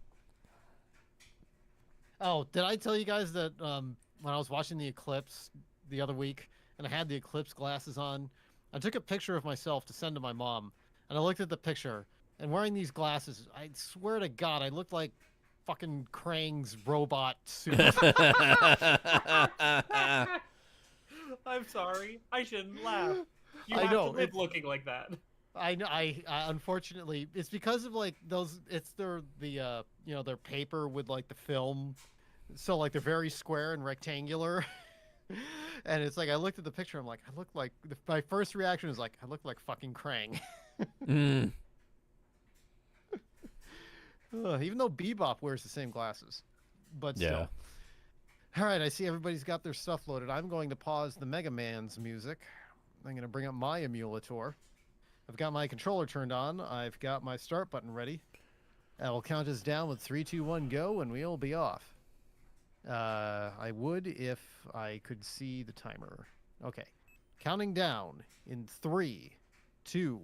Oh, did I tell you guys that when I was watching the eclipse the other week and I had the eclipse glasses on, I took a picture of myself to send to my mom, and I looked at the picture, and wearing these glasses, I swear to God, I looked like fucking Krang's robot suit. I'm sorry. I shouldn't laugh. You I have know, to live looking like that. I know. I unfortunately, it's because of like those. It's their their paper with like the film, so like they're very square and rectangular. And it's like I looked at the picture. I'm like, I look like. My first reaction is like, I look like fucking Krang. Mm. Even though Bebop wears the same glasses, but still. Yeah. All right, I see everybody's got their stuff loaded. I'm going to pause the Mega Man's music. I'm going to bring up my emulator. I've got my controller turned on. I've got my start button ready. I will count us down with 3, 2, 1, go, and we'll be off. I would if I could see the timer. Okay. Counting down in 3, 2,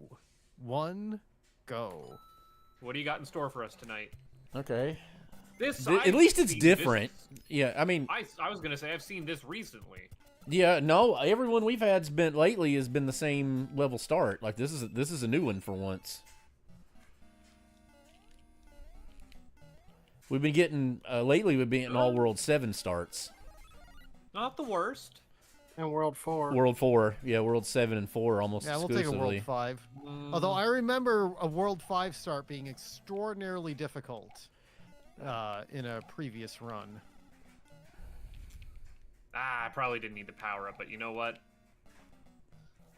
1, go. What do you got in store for us tonight? Okay. This At least it's seen different. this- Yeah, I mean, I was gonna say I've seen this recently. yeah, no, everyone we've had's been lately has been the same level start. Like this is a new one for once. We've been getting lately. We've been getting all World 7 starts. Not the worst. And World 4. World 4, yeah, World 7 and 4 almost Yeah, we'll take a exclusively. World 5. Although I remember a World 5 start being extraordinarily difficult in a previous run. I probably didn't need the power up, but you know what?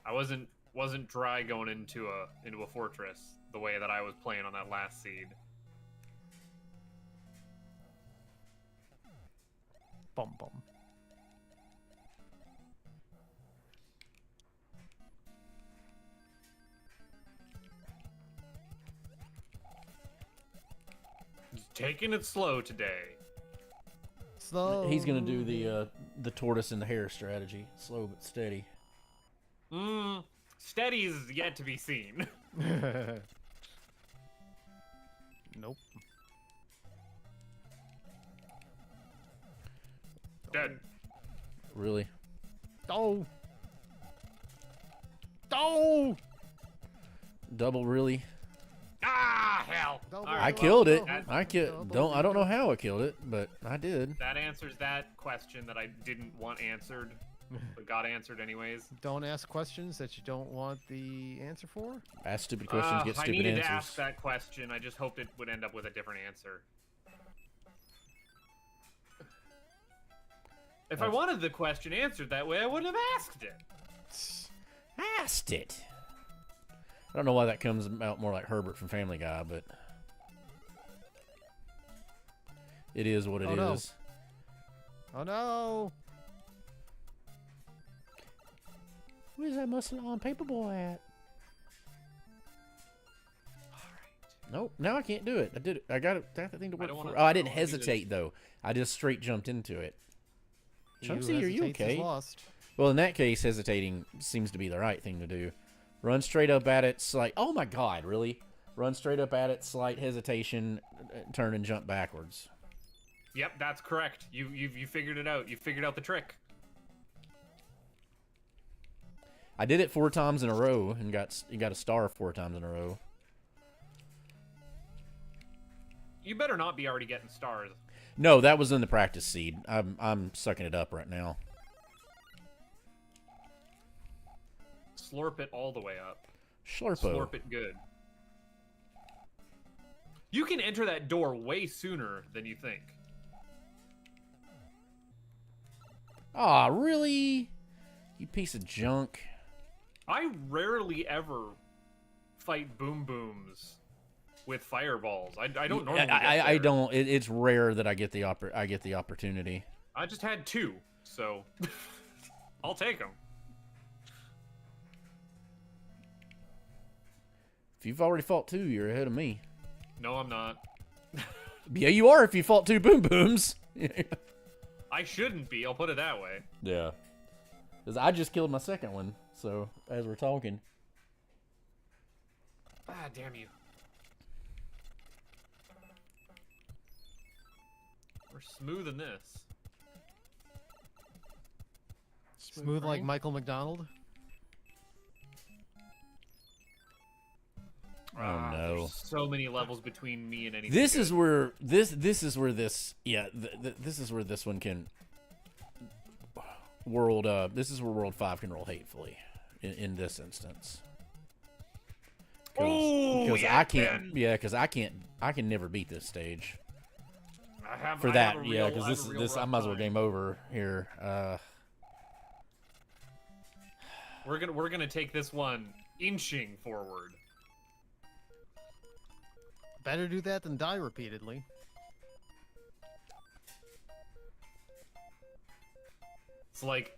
I wasn't dry going into a fortress the way that I was playing on that last seed. Bum bum. Just taking it slow today. Slow. He's gonna do the tortoise and the hare strategy, slow but steady. Steady is yet to be seen. Nope. Dead. Really? Oh. Oh. Double really? Ah, hell! Double. All I right, killed it. that- I don't know how I killed it, but I did. That answers that question that I didn't want answered, but got answered anyways. Don't ask questions that you don't want the answer for. Ask stupid questions, get I stupid needed answers. to ask that question. I just hoped it would end up with a different answer. If I wanted the question answered that way, I wouldn't have asked it. Asked it. I don't know why that comes out more like Herbert from Family Guy, but it is what it is. Oh, no. Oh no! Where's that muscle on Paperboy at? Nope. Now I can't do it. I did it. I got that thing to work don't for. wanna- Oh, I I didn't don't wanna do this. hesitate though. I just straight jumped into it. He who Chumsy, are you hesitates is okay? lost. Well, in that case, hesitating seems to be the right thing to do. Run straight up at it, slight. Oh my God, really? Run straight up at it, slight hesitation, turn and jump backwards. Yep, that's correct. You figured it out. You figured out the trick. I did it 4 times in a row and got a star 4 times in a row. You better not be already getting stars. No, that was in the practice seed. I'm sucking it up right now. Slurp it all the way up. Slurpo. Slurp it good. You can enter that door way sooner than you think. Aw, really? You piece of junk. I rarely ever fight boom booms with fireballs. I don't normally. I don't. It's rare that I get the opportunity. I just had 2, so I'll take them. If you've already fought 2, you're ahead of me. No, I'm not. Yeah, you are. If you fought 2 boom booms. I shouldn't be. I'll put it that way. Yeah. Because I just killed my second one. So as we're talking. Ah, damn you. We're smooth in this. Smooth like Michael McDonald. Oh no! There's so many levels between me and anything. This is where this is where this this is where this one can world this is where World 5 can roll hatefully in this instance. Because I can't I can never beat this stage. Because this I might as well game over here. We're gonna take this one inching forward. Better do that than die repeatedly. It's like,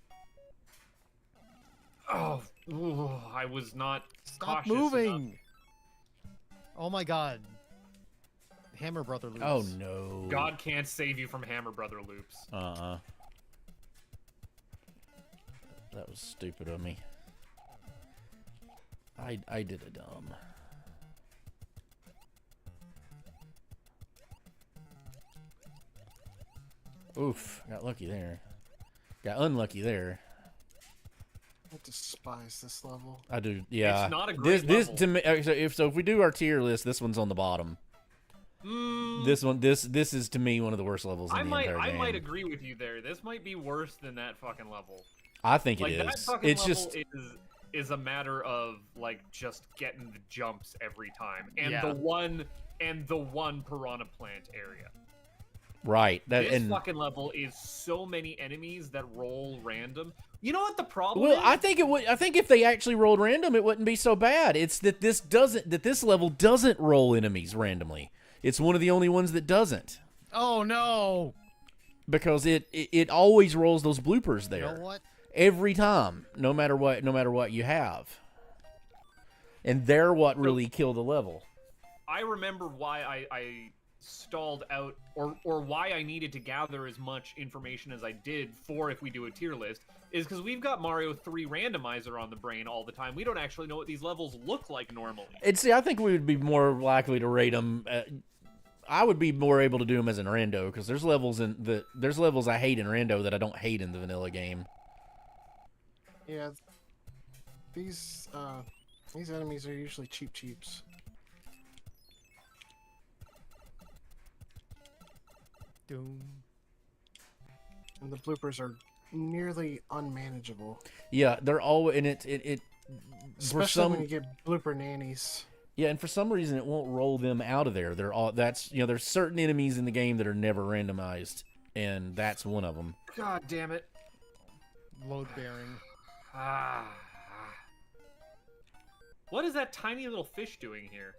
oh, ooh, I was not Stop cautious moving. enough. Oh my God. Hammer Brother loops. Oh no! God can't save you from Hammer Brother loops. That was stupid of me. I did a dumb. Oof, got lucky there. Got unlucky there. I despise this level. I do, yeah. It's not a great this level. to me. So if we do our tier list, this one's on the bottom. This is to me one of the worst levels in the entire game. I might agree with you there. This might be worse than that fucking level. I think Like it that is. fucking It's level just is a matter of like just getting the jumps every time, and Yeah. the one piranha plant area. right. This fucking level is so many enemies that roll random. You know what the problem Well, is? I think it would. I think if they actually rolled random, it wouldn't be so bad. It's that this level doesn't roll enemies randomly. It's one of the only ones that doesn't. Oh no! Because it always rolls those bloopers there. You know what? Every time, no matter what you have. And they're what really kill the level. I remember why I stalled out, or why I needed to gather as much information as I did for if we do a tier list, is because we've got Mario 3 randomizer on the brain all the time. We don't actually know what these levels look like normally. And see, I think we would be more likely to rate them. I would be more able to do them as an rando, because there's levels I hate in rando that I don't hate in the vanilla game. Yeah, these enemies are usually cheaps. Doom. And the bloopers are nearly unmanageable. Yeah, they're all and it for Especially some when you get blooper nannies. yeah, and for some reason it won't roll them out of there. They're all there's certain enemies in the game that are never randomized, and that's one of them. God damn it. Load bearing. Ah. What is that tiny little fish doing here?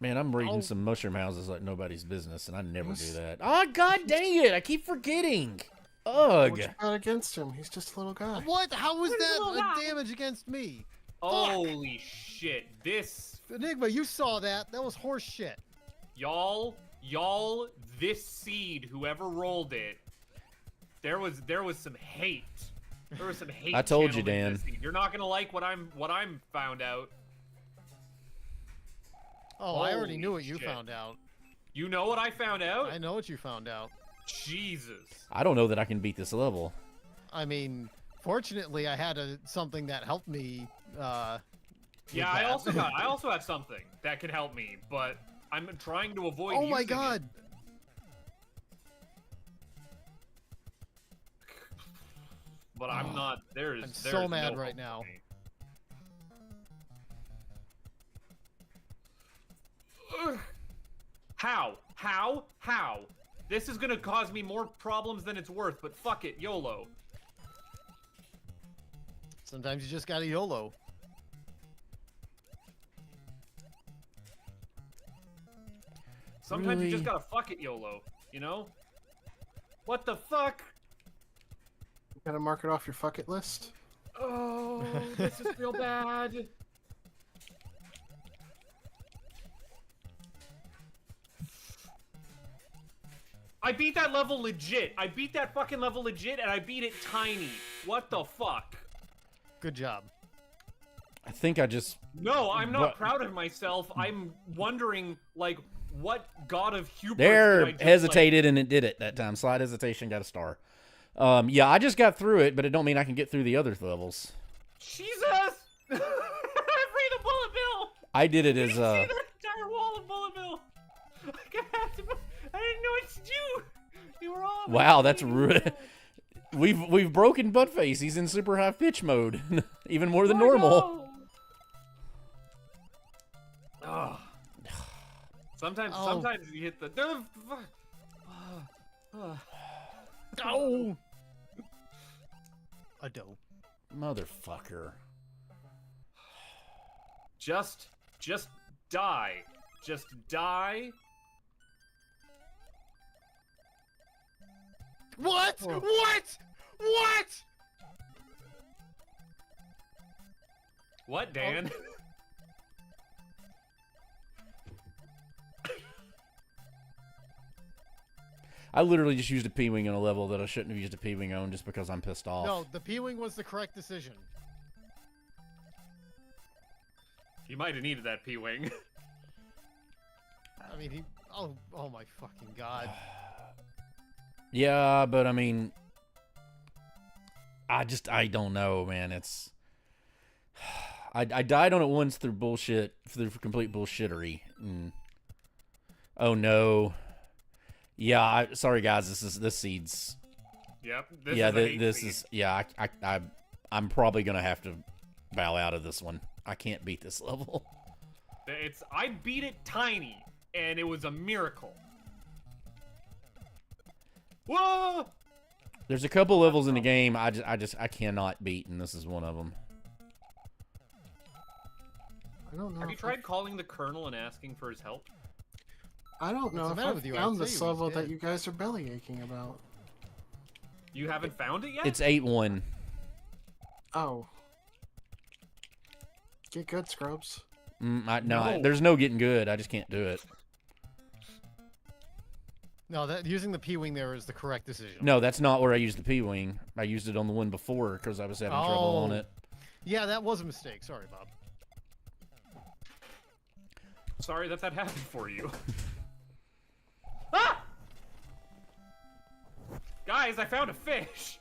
Man, I'm reading some mushroom houses like nobody's business, and I never do that. Oh, god dang it! I keep forgetting. Ugh. What you got against him? He's just a little guy. What? How was What is that all a that? damage against me? Holy shit. This, Enigma, you saw that. That was horse shit. y'all, this seed, whoever rolled it, there was some hate. There was some hate. I told you, channeled into Dan. this seed. You're not gonna like what I'm found out. Oh, I already Holy knew what you shit. found out. You know what I found out? I know what you found out. Jesus. I don't know that I can beat this level. I mean, fortunately, I had something that helped me. Yeah, with I that. also have something that can help me, but I'm trying to avoid. Oh my using god! it. But I'm not. There's. I'm there's so mad no right hope for now. me. Ugh. How? This is gonna cause me more problems than it's worth, but fuck it, YOLO. Sometimes you just gotta YOLO. Sometimes you just Really? gotta fuck it, YOLO. You know? What the fuck? Gotta mark it off your fuck it list. Oh, this is real bad. I beat that level legit. I beat that fucking level legit, and I beat it tiny. What the fuck? Good job. I think I just... No, I'm not But- proud of myself. I'm wondering, like, what god of hubris There, did I just, hesitated, and it did it that time. Slight hesitation, got a star. Yeah, I just got through it, but it don't mean I can get through the other levels. Jesus! I freed the bullet bill! I did it Did as, you see that entire wall of bullet bill? I didn't know what to do! You were all... Wow, that's rude. We've broken Buttface. He's in super high pitch mode, even more than normal. Oh. Sometimes you hit the... Oh! A doe. Motherfucker. Just die. Just die. What? Oh. What? What? What, Dan? I literally just used a P-Wing on a level that I shouldn't have used a P-Wing on just because I'm pissed off. No, the P-Wing was the correct decision. You might have needed that P-Wing. I mean, he... Oh my fucking god. Yeah, but I mean... I don't know, man. It's... I died on it once through bullshit, through complete bullshittery. Oh no. Yeah, sorry guys, this seed's... Yep. This is... Yeah, I'm probably gonna have to bow out of this one. I can't beat this level. I beat it tiny, and it was a miracle. Whoa! There's a couple levels in the game I cannot beat, and this is one of them. I don't know. Have you tried calling the Colonel and asking for his help? I don't know What's if the matter I with you? found I'd the say he was level that dead. you guys are belly aching about. You haven't found it yet? It's 8-1. Oh. Get good, Scrubs. No. There's no getting good. I just can't do it. No, that using the P-Wing there is the correct decision. No, that's not where I used the P-Wing. I used it on the one before because I was having trouble on Oh. it. Yeah, that was a mistake. Sorry, Bob. Sorry that happened for you. Ah! Guys, I found a fish.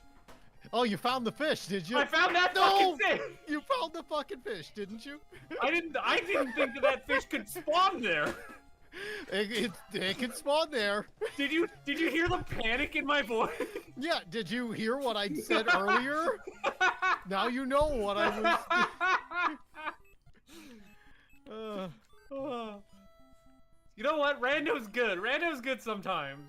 Oh, you found the fish, did you? I found that No! fucking fish. You found the fucking fish, didn't you? I didn't think that fish could spawn there. It can spawn there. Did you hear the panic in my voice? Yeah, did you hear what I said earlier? Now you know what I was... You know what? Rando's good. Rando's good sometimes.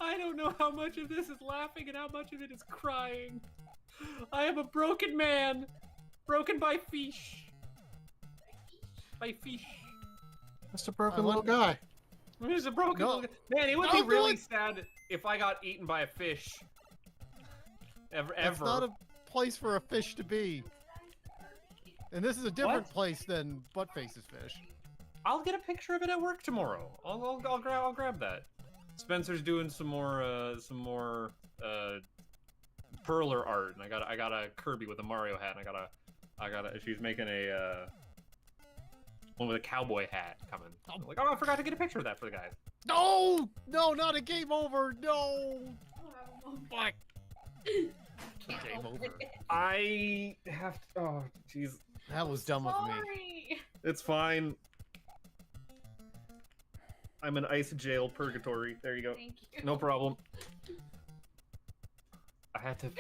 I don't know how much of this is laughing and how much of it is crying. I am a broken man. Broken by fish. By fish. Just a broken I little wonder- guy. There's a broken No. little... Man, it would No, be really what? sad if I got eaten by a fish. Ever. It's not a place for a fish to be. And this is a different place than Buttface's fish. I'll get a picture of it at work tomorrow. I'll grab that. Spencer's doing some more Perler art, and I got a Kirby with a Mario hat, and I got a she's making a one with a cowboy hat coming. I'm like, oh, I forgot to get a picture of that for the guys. No! No, not a game over! No! Fuck! Game over. I have to. Oh, jeez. That was dumb of me. It's fine. I'm in ice jail purgatory. There you go. Thank you. No problem. I had to.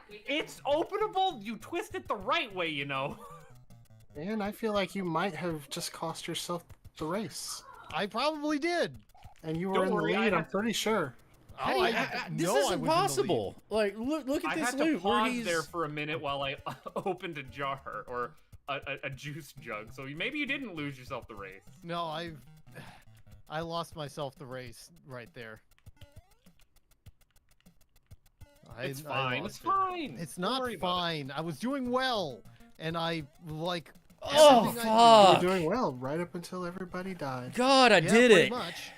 It's openable. You twist it the right way, you know. And I feel like you might have just cost yourself the race. I probably did. And you were Don't in the worry, I lead, I'm have- pretty sure. How do you- this is impossible. Like, look at I this had to loot where pause he's. there for a minute while I opened a jar or a juice jug. So maybe you didn't lose yourself the race. No, I lost myself the race right there. It's I fine. lost It's it. fine. It's Don't not worry about it. fine. I was doing well, and I like. Oh everything I do- You were fuck! doing well right up until everybody died. God, I Yeah, did pretty it. much.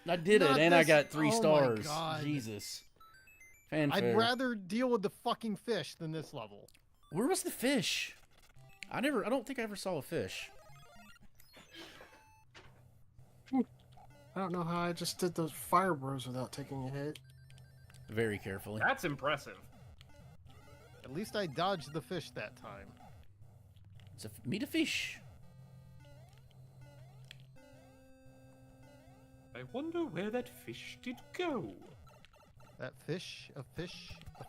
I did it, Not and I this- got 3 oh my stars. God. Jesus. Fanfare. I'd rather deal with the fucking fish than this level. Where was the fish? I don't think I ever saw a fish. I don't know how I just did those fire bros without taking a hit. Very carefully. That's impressive. At least I dodged the fish that time. It's meet a fish. I wonder where that fish did go. That fish, a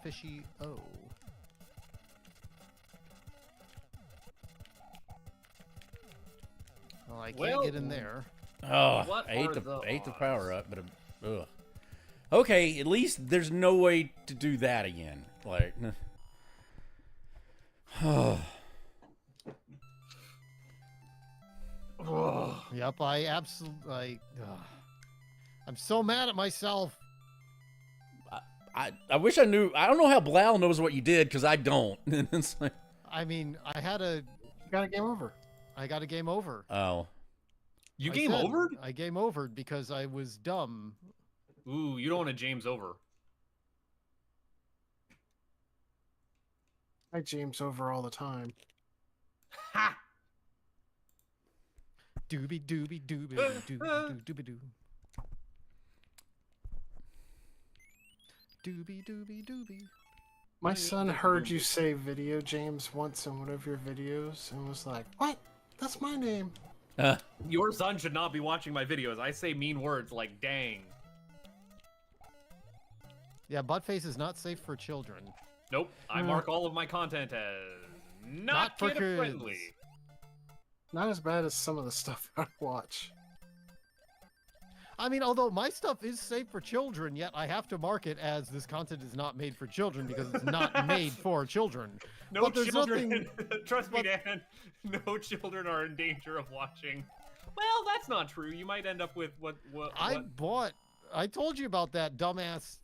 fishy, oh. Well, I can't Well- get in there. Oh, What I ate are the the ate the odds? power up, but ugh. Okay, at least there's no way to do that again. Like, Yep, I absolutely. I'm so mad at myself. I wish I knew. I don't know how Blau knows what you did because I don't. It's like, I mean, You got a game over. I got a game over. oh, You I game said over? I game overed because I was dumb. Ooh, you don't want to James over. I James over all the time. Ha! Doobie doobie doobie doobie doobie doobie doo. Doobie doobie doobie. My Right, son that's heard good. you say video James once in one of your videos and was like, "What? That's my name." Your son should not be watching my videos. I say mean words like dang. Yeah, buttface is not safe for children. Nope. I mark all of my content as not for kid friendly. kids. Not as bad as some of the stuff I watch. I mean, although my stuff is safe for children, yet I have to mark it as this content is not made for children because it's not made for children. No But there's children. Trust me, but- Dan. No children are in danger of watching. Well, that's not true. You might end up with what I told you about that dumbass.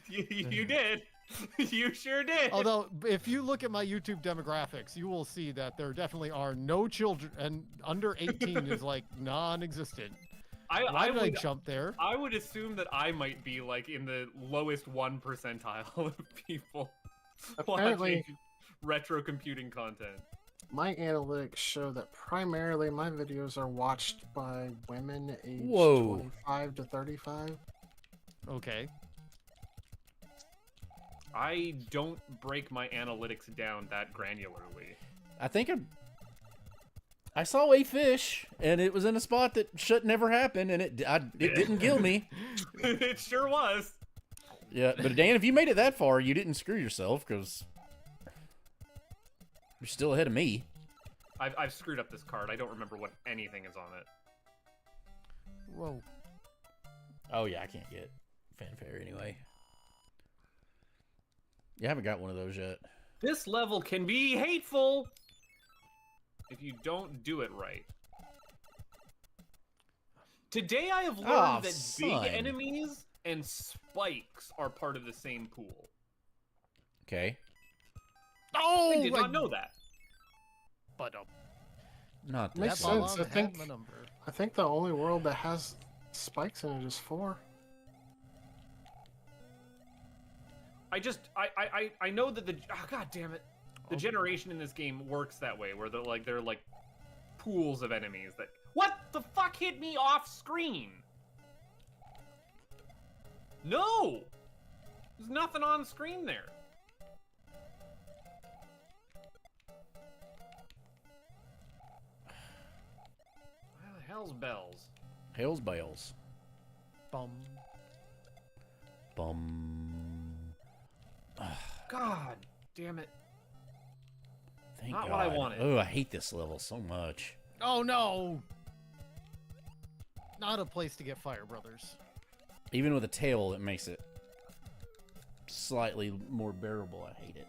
you did. You sure did. Although, if you look at my YouTube demographics, you will see that there definitely are no children, and under 18 is like non-existent. Why did I jump there? I would assume that I might be like in the lowest 1 percentile of people Apparently- watching retro computing content. My analytics show that primarily my videos are watched by women aged Whoa. 25 to 35. Okay. I don't break my analytics down that granularly. I think I saw a fish, and it was in a spot that should never happen, and it didn't kill me. It sure was. Yeah, but Dan, if you made it that far, you didn't screw yourself because you're still ahead of me. I've screwed up this card. I don't remember what anything is on it. Whoa. Oh yeah, I can't get fanfare anyway. You haven't got one of those yet. This level can be hateful if you don't do it right. Today I have learned Aw, that son. big enemies and spikes are part of the same pool. Okay. Oh, I did not know that. But Not Makes that. sense. Bob I think- had my number. I think the only world that has spikes in it is 4. I know that god damn it, the generation in this game works that way, where they're like pools of enemies that. What the fuck hit me off screen? No, there's nothing on screen there. Why the hell's bells? Hails bells. Bum. Bum. God damn it. Thank Not God. what I wanted. Oh, I hate this level so much. Oh no! not a place to get fire, brothers. Even with a tail, it makes it slightly more bearable. I hate it.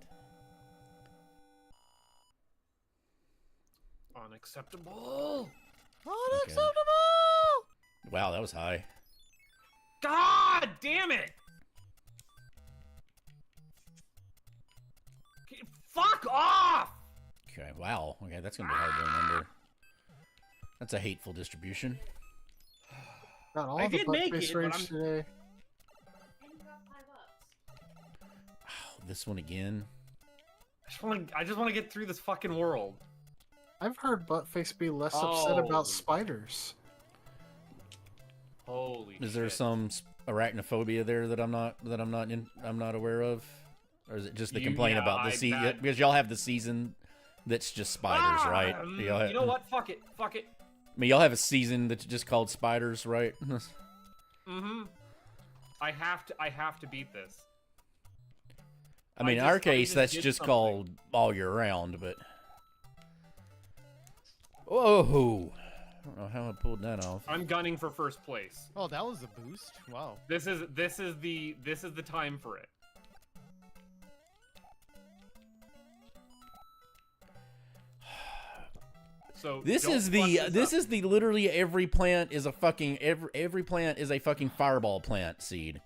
Unacceptable. Unacceptable! Wow, that was high. God damn it! Fuck off! Okay, wow. Okay, that's gonna be hard to remember. That's a hateful distribution. Got all I the did butt make face it, but rage I'm- today. Oh, this one again. I just want to get through this fucking world. I've heard Buttface be less upset about Oh. spiders. Holy Is there shit. some arachnophobia there that I'm not aware of, or is it just the complaint Yeah, about the season? Because y'all have the season that's just spiders, right? Y'all have, You know what? Fuck it. Fuck it. I mean, y'all have a season that's just called spiders, right? Mm-hmm. I have to beat this. I mean, in I our case, just that's did just something. called all year round, but. Whoa! I don't know how I pulled that off. I'm gunning for first place. Oh, that was a boost. Wow. This is the time for it. So This don't is fuck the this up. is the literally every plant is a fucking every plant is a fucking fireball plant seed.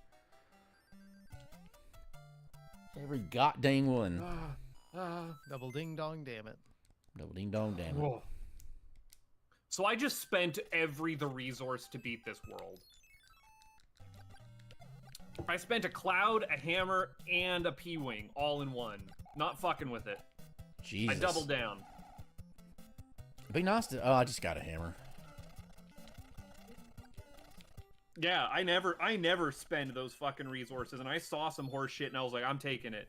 Every goddamn one. Double ding dong, damn it. Double ding dong damn it. Whoa. So I just spent the resource to beat this world. I spent a cloud, a hammer, and a P-wing all in one. Not fucking with it. Jesus. I doubled down. It'd be nice to. Oh, I just got a hammer. Yeah, I never spend those fucking resources, and I saw some horse shit, and I was like, I'm taking it.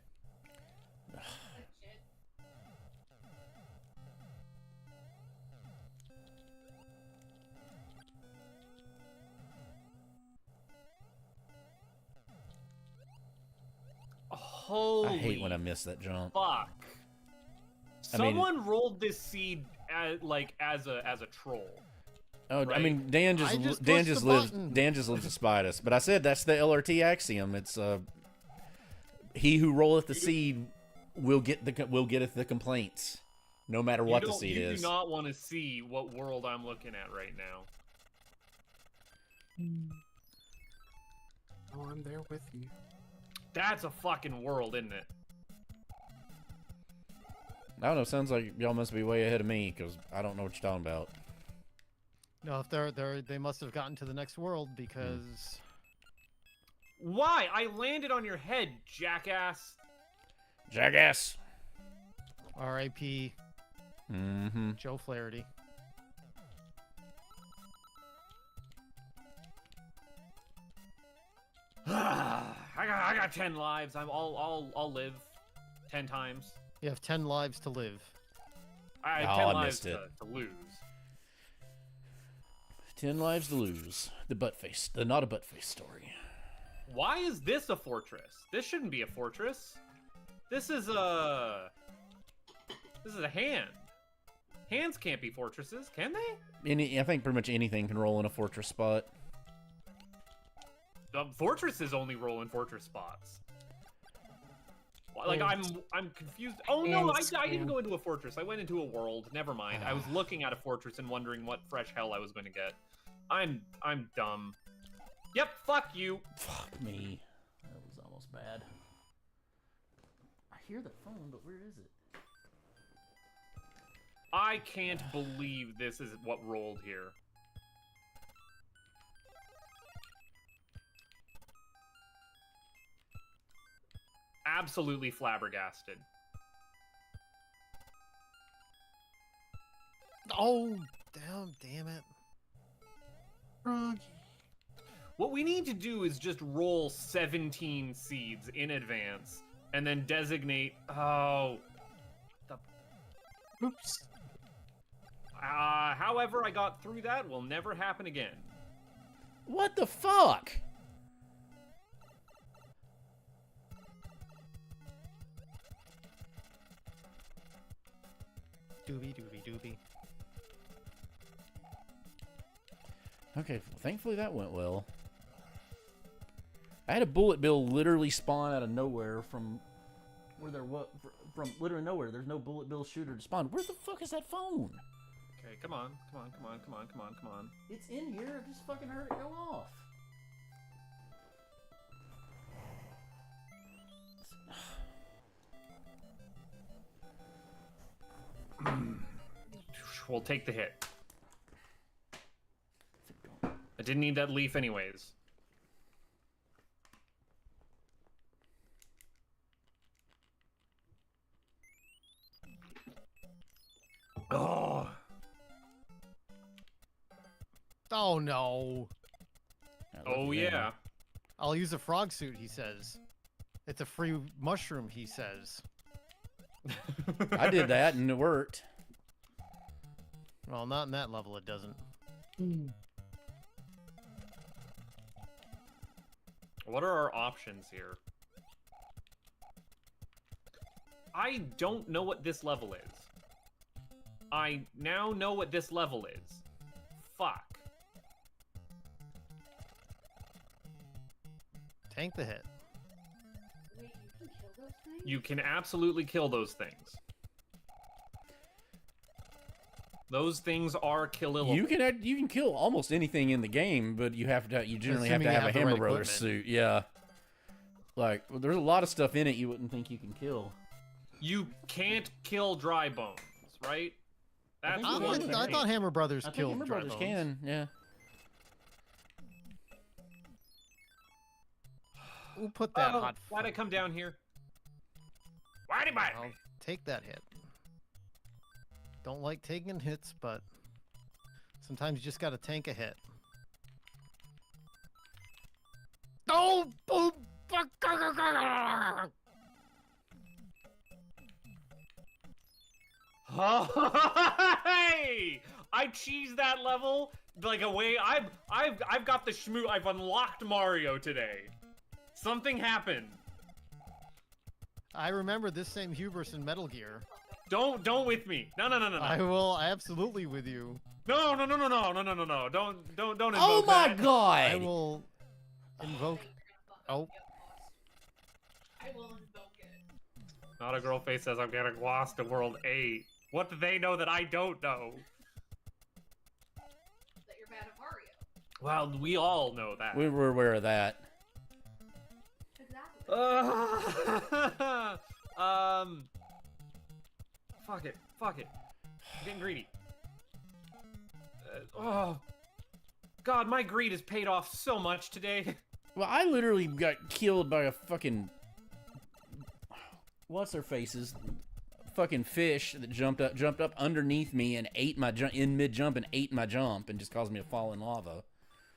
Holy I hate when I miss that jump. fuck. I mean- Someone rolled this seed as a troll. Oh, I Right. mean, Dan I just just Dan pushed just the lives button. Dan just lives to spite us. But I said that's the LRT axiom. It's he who rolleth the seed will getteth the complaints, no matter what the seed You is. do not want to see what world I'm looking at right now. Oh, I'm there with you. That's a fucking world, isn't it? I don't know. Sounds like y'all must be way ahead of me because I don't know what you're talking about. No, if they must have gotten to the next world because Why? I landed on your head, jackass. Jackass. R.I.P. Mm-hmm. Joe Flaherty. I got 10 lives. I'll live 10 times. You have 10 lives to live. I have Oh, 10 I lives missed it. to lose. 10 lives to lose. The buttface. The not a buttface story. Why is this a fortress? This shouldn't be a fortress. This is a hand. Hands can't be fortresses, can they? I think pretty much anything can roll in a fortress spot. Fortresses only roll in fortress spots. Like Oh. I'm confused. Oh no, I Hands didn't can. go into a fortress. I went into a world. Never mind. I was looking at a fortress and wondering what fresh hell I was going to get. I'm dumb. Yep, fuck you. Fuck me. That was almost bad. I hear the phone, but where is it? I can't believe this is what rolled here. Absolutely flabbergasted. Oh, damn it. Froggy. What we need to do is just roll 17 seeds in advance and then designate. Oh. Oops. However I got through that will never happen again. What the fuck? Doobie. Okay, well, thankfully that went well. I had a bullet bill literally spawn out of nowhere from where there was from literally nowhere. There's no bullet bill shooter to spawn. Where the fuck is that phone? Okay, come on, come on, come on, come on, come on, come on. It's in here. I just fucking heard it go off. We'll take the hit. I didn't need that leaf anyways. Oh. Oh no. Oh yeah. I'll use a frog suit, he says. It's a free mushroom, he says. I did that and it worked. Well, not in that level, it doesn't. What are our options here? I don't know what this level is. I now know what this level is. Fuck. Tank the hit. Wait, you can kill those things? You can absolutely kill those things. Those things are killable. You can kill almost anything in the game, but you generally have Assuming to you have a have the Hammer right Brothers equipment. suit. Yeah. Like, well, there's a lot of stuff in it you wouldn't think you can kill. You can't kill dry bones, right? That's think the you one can. thing. I thought Hammer Brothers I think killed Hammer dry Brothers bones. can, yeah. We'll put that Oh, hot. why'd I come down here? Why'd he bite I'll me? take that hit. Don't like taking hits, but sometimes you just gotta tank a hit. Oh, boom! Hey! I cheesed that level like a way. I've got the schmoo. I've unlocked Mario today. Something happened. I remember this same hubris in Metal Gear. Don't with me. No. I will absolutely with you. No. Don't invoke Oh my that. god! I will invoke. Oh, I will invoke it. Not a girl face says I'm getting lost to World 8. What do they know that I don't know? That you're bad at Mario. Well, we all know that. We were aware of that. Exactly. Fuck it. I'm getting greedy. Oh. God, my greed has paid off so much today. Well, I literally got killed by a fucking... What's their faces? Fucking fish that jumped up underneath me and ate my jump in mid jump and ate my jump and just caused me to fall in lava.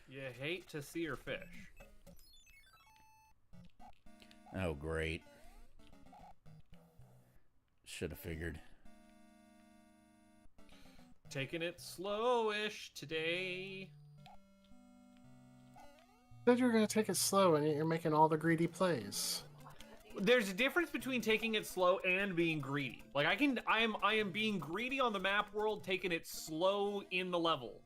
You hate to see her fish. Oh great! Should have figured. Taking it slowish today. Said you were gonna take it slow, and you're making all the greedy plays. There's a difference between taking it slow and being greedy. Like I am being greedy on the map world, taking it slow in the levels.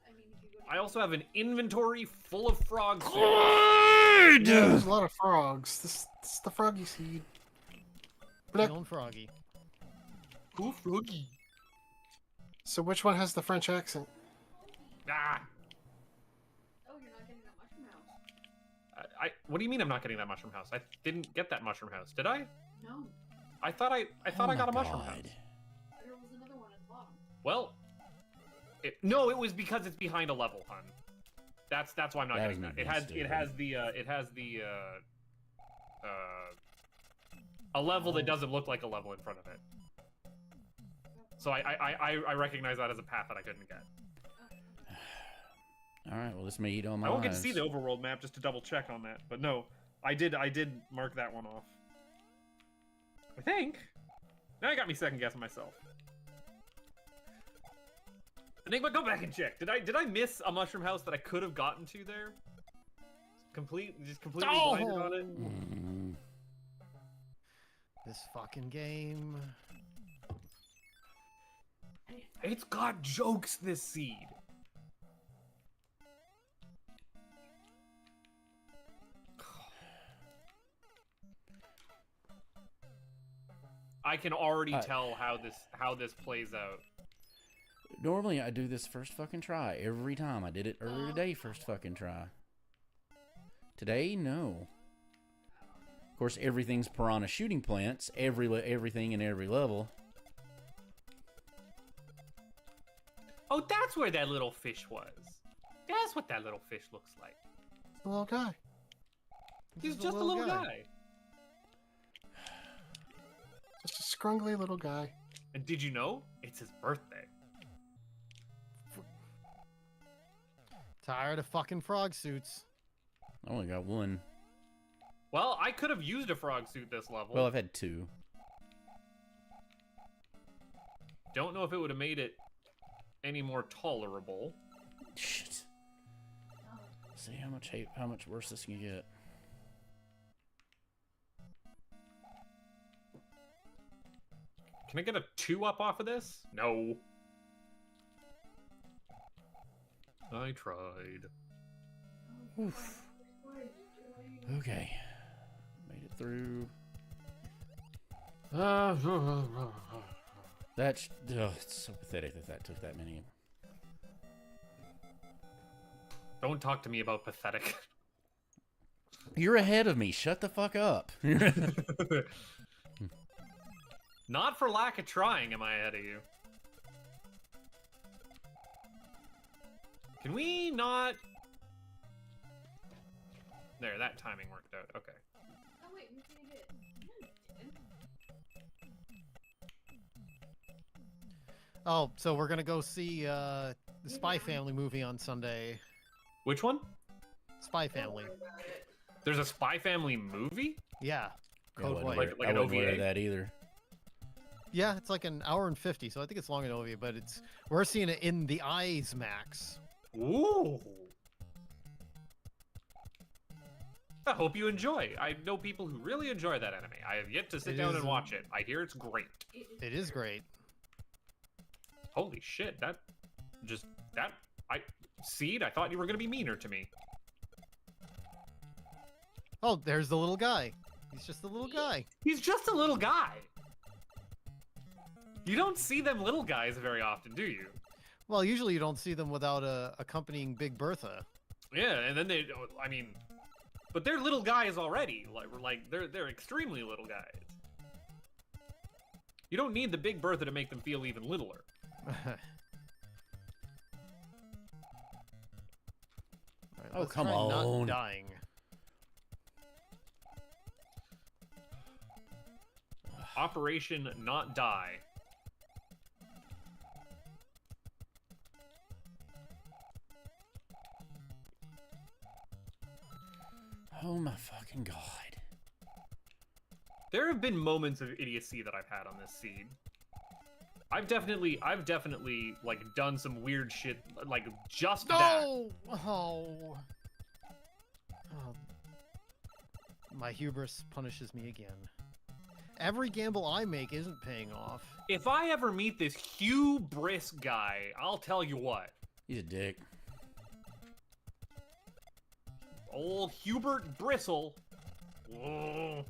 I mean, if you go I also have an inventory full of frog suits. Yeah, there's a lot of frogs. This is the froggy seed. feeling froggy. Cool froggy. So which one has the French accent? Ah. oh, you're not getting that mushroom house. What do you mean I'm not getting that mushroom house? I didn't get that mushroom house, did I? No, I thought I got a mushroom house. there was another one at the bottom. Well, no, it was because it's behind a level, hun. That's why I'm not That getting was that. me It has the a level that doesn't look like a level in front of it. So I recognize that as a path that I couldn't get. All right, well, this may eat all my I won't get to lives. see the overworld map just to double check on that, but no, I did mark that one off. I think. Now you got me second guessing myself. Enigma, go back and check. Did I miss a mushroom house that I could have gotten to there? Completely blinded on it. Mm. This fucking game. I It's got jokes, this seed. I can already tell how this plays out. Normally I do this first fucking try every time. I did it earlier today, first fucking try. Today, no. Of course, everything's piranha shooting plants. Everything in every level. Oh, that's where that little fish was. That's what that little fish looks like. The little guy. He's just a little guy. Just a scrungly little guy. And did you know? It's his birthday. Tired of fucking frog suits. I only got one. Well, I could have used a frog suit this level. Well, I've had two. Don't know if it would have made it any more tolerable. Shit. See how much worse this can get. Can I get a 2-up off of this? No. I tried. Oof. Okay. Made it through. That's it's so pathetic that took that many. Don't talk to me about pathetic. You're ahead of me. Shut the fuck up. Not for lack of trying am I ahead of you. Can we not... There, that timing worked out. Okay. Oh wait, we did it. No, you didn't. Oh, so we're gonna go see the Spy Family movie on Sunday. Which one? Spy Family. There's a Spy Family movie? Yeah. Code I White. wouldn't Like an wear OVA? that either. Yeah, it's like an hour and 50, so I think it's longer than OVA, but we're seeing it in the Eyes Max. Ooh. I hope you enjoy. I know people who really enjoy that anime. I have yet to sit down and watch it. I hear it's great. It is great. Holy shit, Seed, I thought you were gonna be meaner to me. Oh, there's the little guy. He's just a little guy. He's just a little guy. You don't see them little guys very often, do you? Well, usually you don't see them without a accompanying Big Bertha. Yeah, and then I mean, but they're little guys already. Like they're extremely little guys. You don't need the Big Bertha to make them feel even littler. Alright, Oh, let's come try on. Not dying. Operation Not Die. Oh my fucking god. There have been moments of idiocy that I've had on this seed. I've definitely like done some weird shit like just that. No! Oh. My hubris punishes me again. Every gamble I make isn't paying off. If I ever meet this hubris guy, I'll tell you what. He's a dick. Old Hubert Bristle. Oh.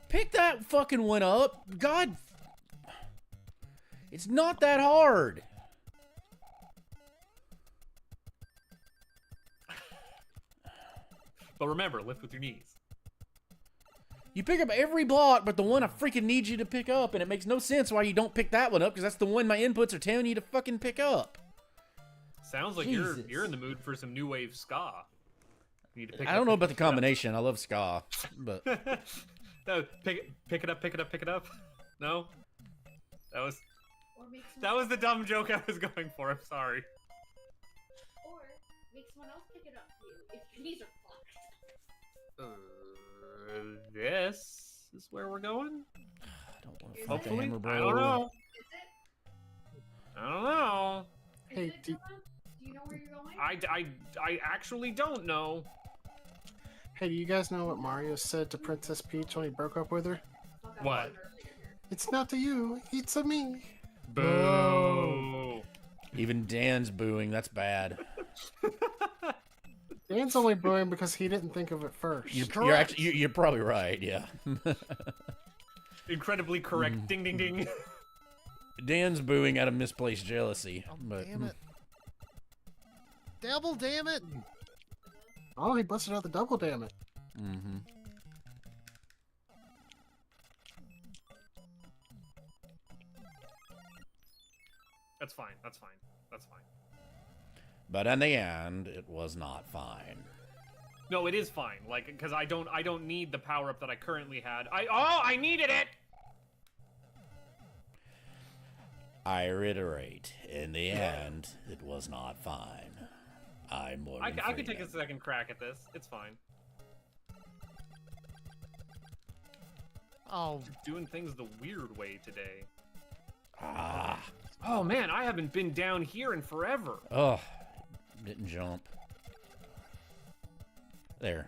Pick that fucking one up. God. It's not that hard. But remember, lift with your knees. You pick up every block, but the one I freaking need you to pick up, and it makes no sense why you don't pick that one up, because that's the one my inputs are telling you to fucking pick up. Sounds like Jesus. you're in the mood for some new wave ska. You need to pick I don't know about the combination. I love ska, but No, pick it up. No, Or make that someone was the dumb joke I was going for. I'm sorry. Or make someone else pick it up for you if your knees are fucked. This is where we're going. I don't want to Is fuck the Hopefully, hammer, bro. I don't know. Is it? I don't know. Is Hey, it, do- Dylan? Do you know where you're going? I actually don't know. Hey, do you guys know what Mario said to Princess Peach when he broke up with her? Fuck, I What? was earlier. It's not to you, it's to me. Boo. Even Dan's booing. That's bad. Dan's only booing because he didn't think of it first. You're probably right. Yeah. Incredibly correct. Ding, ding, ding. Dan's booing out of misplaced jealousy. Oh, But damn it. Double damn it. Oh, he busted out the double, damn it. Mm-hmm. That's fine. That's fine. That's fine. But in the end, it was not fine. No, it is fine. Like, because I don't need the power up that I currently had. I needed it. I reiterate, in the end, it was not fine. I'm Morgan I could take a Freeman. second crack at this. It's fine. Oh, Doing things the weird way today. Ah. Oh man, I haven't been down here in forever. Oh, didn't jump. There.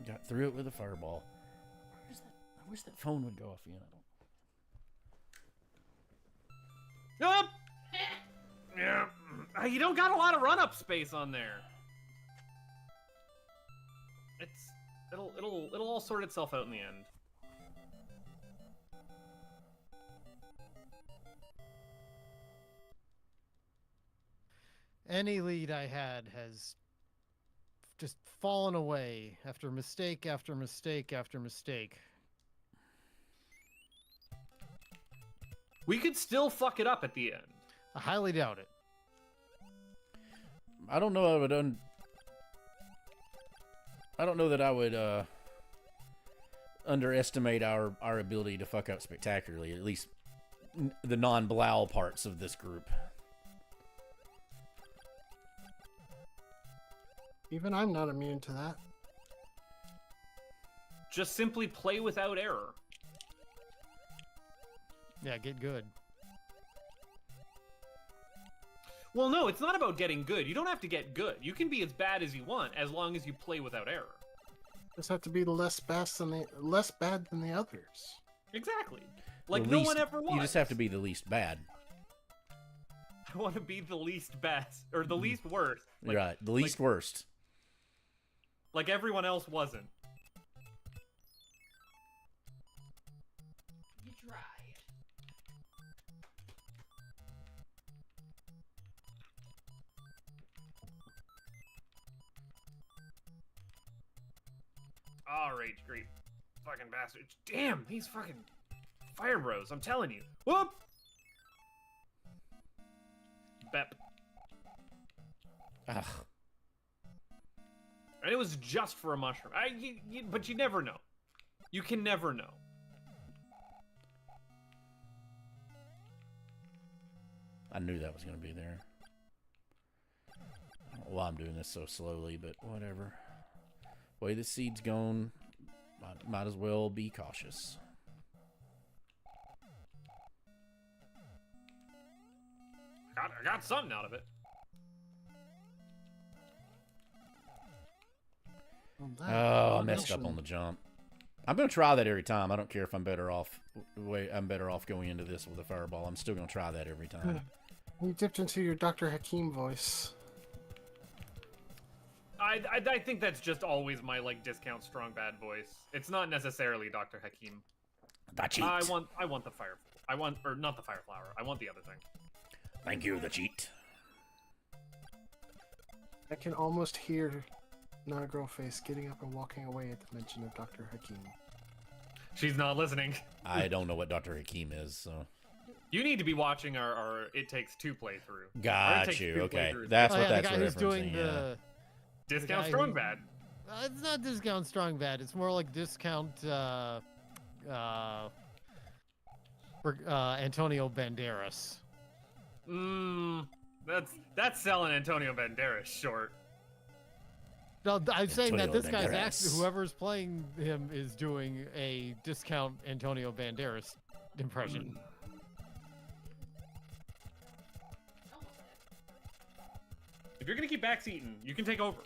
Got through it with a fireball. I wish that phone would go off again. Nope. Yeah. You don't got a lot of run-up space on there. It'll all sort itself out in the end. any lead I had has just fallen away after mistake after mistake after mistake. We could still fuck it up at the end. I highly doubt it. I don't know. I don't know that I would underestimate our ability to fuck up spectacularly. At least the non-blow parts of this group. Even I'm not immune to that. Just simply play without error. Yeah, get good. Well, no, it's not about getting good. You don't have to get good. You can be as bad as you want as long as you play without error. Just have to be less bad than the others. Exactly. Like The no least- one ever was. You just have to be the least bad. I want to be the least best or the least worst. Like, Right. The least worst. like everyone else wasn't. You try. All right, great. Fucking bastards. Damn, these fucking fire bros. I'm telling you. Whoop! Bep. Ugh. And it was just for a mushroom. But you never know. You can never know. I knew that was going to be there. I don't know why I'm doing this so slowly, but whatever. Way the seed's going, might as well be cautious. I got something out of it. Well, that Oh, I messed up combination- on the jump. I'm going to try that every time. I don't care if I'm better off. I'm better off going into this with a fireball. I'm still going to try that every time. You dipped into your Dr. Hakim voice. I think that's just always my like discount strong bad voice. It's not necessarily Dr. Hakim. The cheat. I want the fire. Or not the fire flower. I want the other thing. Thank you, the cheat. I can almost hear Not a Girl Face getting up and walking away at the mention of Dr. Hakim. She's not listening. I don't know what Dr. Hakim is, so. You need to be watching our It Takes Two playthrough. Our It Got Takes you. Two Okay. playthroughs. That's Oh, what yeah, that's the guy who's referencing. doing Yeah. the Discount guy strong who- bad. it's not discount strong bad. It's more like discount for Antonio Banderas. That's selling Antonio Banderas short. No, I'm saying that Antonio this guy's Banderas. actually whoever's playing him is doing a discount Antonio Banderas impression. Almost If you're gonna keep backseating, you can take over.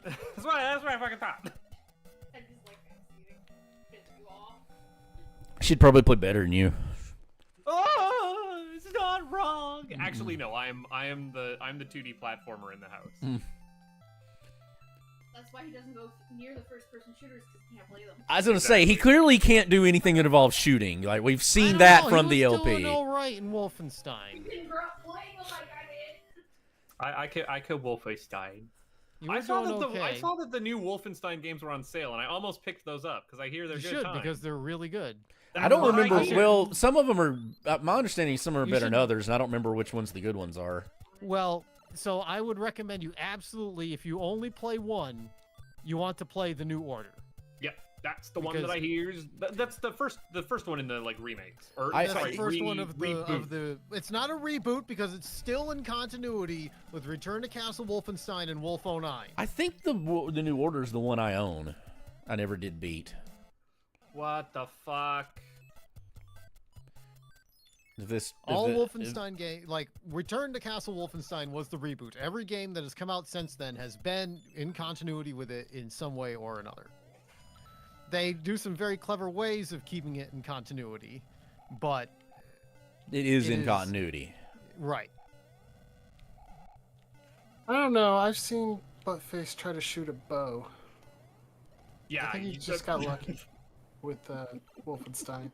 did. That's what I fucking thought. I just like succeeding. Piss you off. She'd probably play better than you. Oh! actually no. I am the 2D platformer in the house. That's why he doesn't go near the first-person shooters because he can't play them. I was gonna say he clearly can't do anything that involves shooting. Like we've I seen don't that know, from he the was LP. doing all right in Wolfenstein. You didn't grow up playing them like I did. I could Wolfenstein. You I were saw doing that okay. I saw that the new Wolfenstein games were on sale, and I almost picked those up because I hear they're You good should time. because they're really good. I don't That's what remember. hear. Well, some of them are. My understanding is some are You better than should- others, and I don't remember which ones the good ones are. Well, so I would recommend you absolutely, if you only play one, you want to play the New Order. Yep, that's the one that Because- I hear. That's the first one in the like remakes. Or I- That's sorry, the first one of the reboot. It's not a reboot because it's still in continuity with Return to Castle Wolfenstein and Wolf 09. I think the New Order is the one I own. I never did beat. What the fuck? All Wolfenstein game, like Return to Castle Wolfenstein was the reboot. Every game that has come out since then has been in continuity with it in some way or another. They do some very clever ways of keeping it in continuity, but It is it in is- continuity. right. I don't know. I've seen Buttface try to shoot a bow. Yeah, I think he just got lucky with Wolfenstein.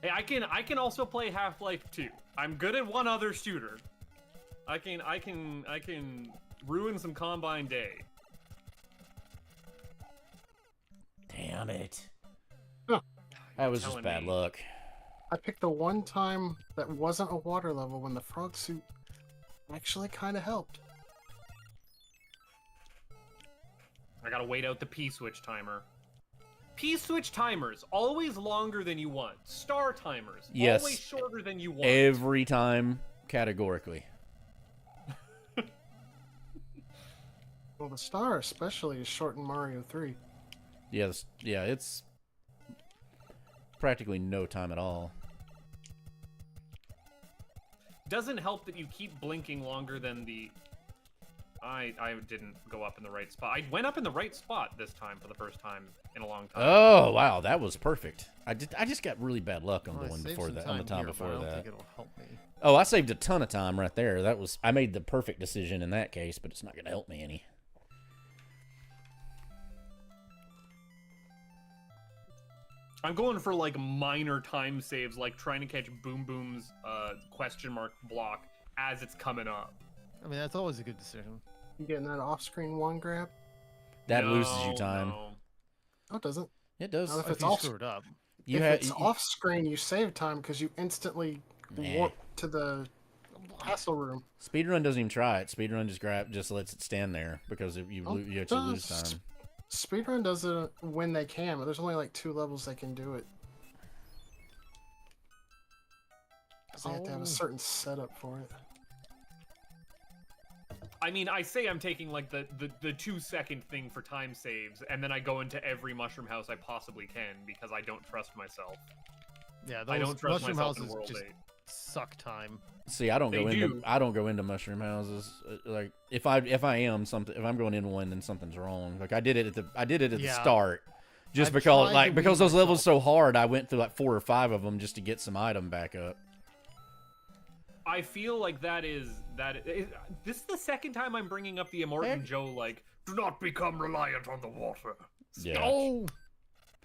Hey, I can also play Half-Life 2. I'm good at one other shooter. I can ruin some Combine Day. Damn it. Huh. That was just Telling bad me. luck. I picked the one time that wasn't a water level when the frog suit actually kind of helped. I gotta wait out the P-switch timer. P-switch timers, always longer than you want. Star timers, Yes. always shorter than you want. Every time, categorically. Well, the star especially is short in Mario 3. Yes, yeah, it's practically no time at all. Doesn't help that you keep blinking longer than the... I didn't go up in the right spot. I went up in the right spot this time for the first time in a long time. Oh wow, that was perfect. I just got really bad luck on Well, the I one saved before some that. On the time here, but before I don't that. think it'll help me. Oh, I saved a ton of time right there. I made the perfect decision in that case, but it's not gonna help me any. I'm going for like minor time saves, like trying to catch Boom Boom's question mark block as it's coming up. I mean, that's always a good decision. You getting that off-screen one grab? That No, loses you time. no. No, it doesn't. It does. Well, if If it's you off, screw it up. You if have it's off-screen, you save time because you instantly Nah. warp to the castle room. Speedrun doesn't even try it. Speedrun just lets it stand there because if you Oh, you actually lose does. time. Speedrun does it when they can, but there's only like 2 levels they can do it. Because they have to have Oh. a certain setup for it. I mean, I say I'm taking like the 2-second thing for time saves, and then I go into every mushroom house I possibly can because I don't trust myself. Yeah, I those don't trust mushroom myself in houses World just 8. suck time. See, I don't They go into do. I don't go into mushroom houses. Like if I'm going into one, then something's wrong. Like I did it at the Yeah. start, just I've because tried to because weed those levels myself. so hard. I went through like 4 or 5 of them just to get some item back up. I feel like this is the second time I'm bringing up the Immortan Joe, like, do not become reliant on the water. Yeah. Oh,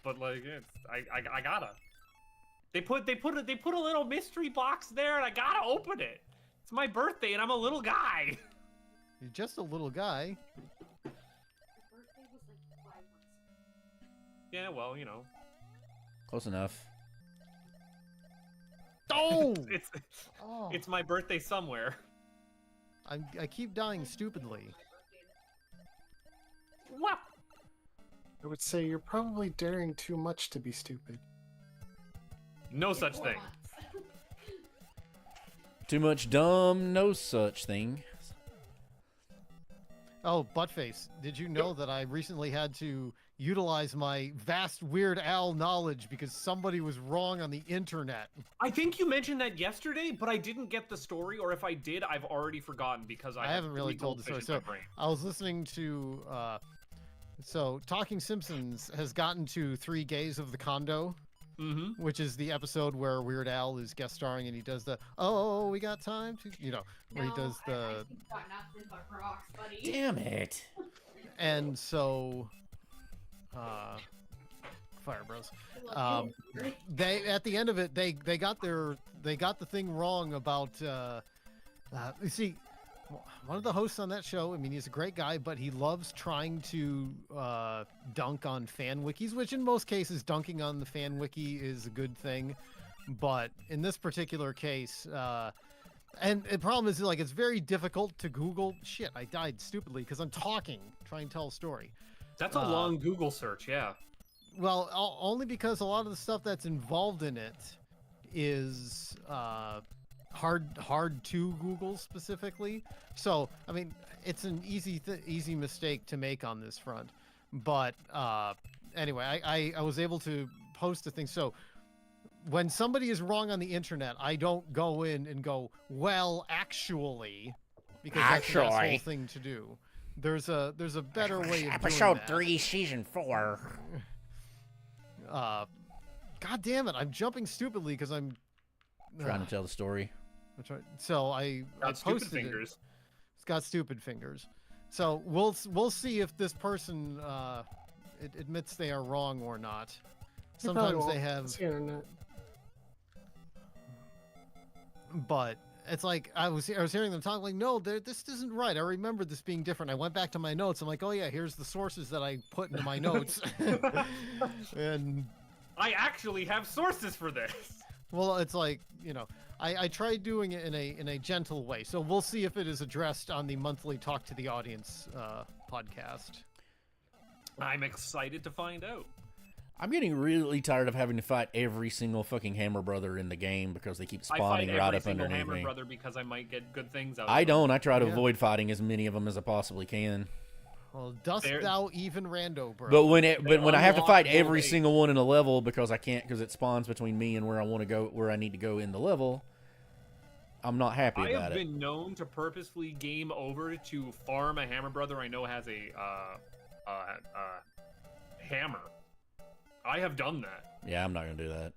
But like, I gotta. They put a little mystery box there, and I gotta open it. It's my birthday, and I'm a little guy. you're just a little guy. My birthday was like 5 months. Yeah, well, you know, Close enough. Oh, it's oh. it's my birthday somewhere. I keep dying stupidly. What? I would say you're probably daring too much to be stupid. No such thing. Too much dumb, no such thing. Oh, Buttface, did you know that I recently had to utilize my vast Weird Al knowledge because somebody was wrong on the internet? I think you mentioned that yesterday, but I didn't get the story, or if I did, I've already forgotten because I I have haven't really 3 told the goldfish story. in my brain. I was listening to, so Talking Simpsons has gotten to 3 gays of the condo, Mm-hmm. which is the episode where Weird Al is guest starring and he does the "Oh, we got time to," where he does I the. got nothing but rocks, buddy. Damn it. And so, Fire Bros. They at the end of it, they got the thing wrong about. You see, one of the hosts on that show, I mean, he's a great guy, but he loves trying to dunk on fan wikis, which in most cases, dunking on the fan wiki is a good thing. But in this particular case, and the problem is, like, it's very difficult to Google. Shit, I died stupidly because I'm talking, trying to tell a story. That's a long Google search, yeah. Well, only because a lot of the stuff that's involved in it is hard to Google specifically. So, I mean, it's an easy mistake to make on this front. But anyway, I was able to post a thing. So, when somebody is wrong on the internet, I don't go in and go, well, actually, because that's an asshole thing to do. There's a better way of doing that. Episode 3, Season 4. God damn it! I'm jumping stupidly because I'm Trying to tell the story. So I Got stupid posted fingers. It's got stupid fingers. So we'll see if this person admits they are wrong or not. Sometimes they have. It's the internet. But it's like I was hearing them talk like, no, this isn't right. I remember this being different. I went back to my notes. I'm like, oh yeah, here's the sources that I put into my notes. And I actually have sources for this. well, it's like, I tried doing it in a gentle way. So we'll see if it is addressed on the monthly Talk to the Audience podcast. I'm excited to find out. I'm getting really tired of having to fight every single fucking Hammer Brother in the game because they keep I spawning fight right every up single underneath Hammer me. Brother because I might get good things out of I them. don't. I try to Yeah. avoid fighting as many of them as I possibly can. Well, dost thou even rando, bro? But when I have to unlock fight World every 8. single one in a level because I can't, because it spawns between me and where I want to go, where I need to go in the level, I'm not happy I about have it. been known to purposefully game over to farm a Hammer Brother I know has a hammer. I have done that. Yeah, I'm not gonna do that.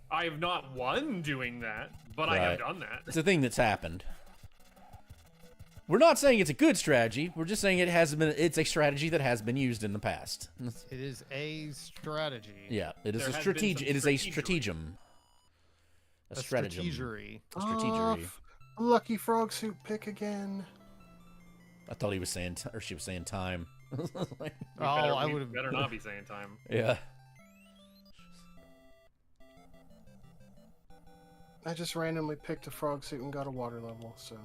I have not won doing that, but I have Right. done that. It's a thing that's happened. We're not saying it's a good strategy. We're just saying it's a strategy that has been used in the past. It is a strategy. Yeah, it is There a has been strategy. some It is a strategery. stratagem. A stratagem. strategery. A strategery. Lucky frog suit pick again. I thought he was saying, or she was saying time. Like, We I we would have better not be saying time. yeah. I just randomly picked a frog suit and got a water level, so.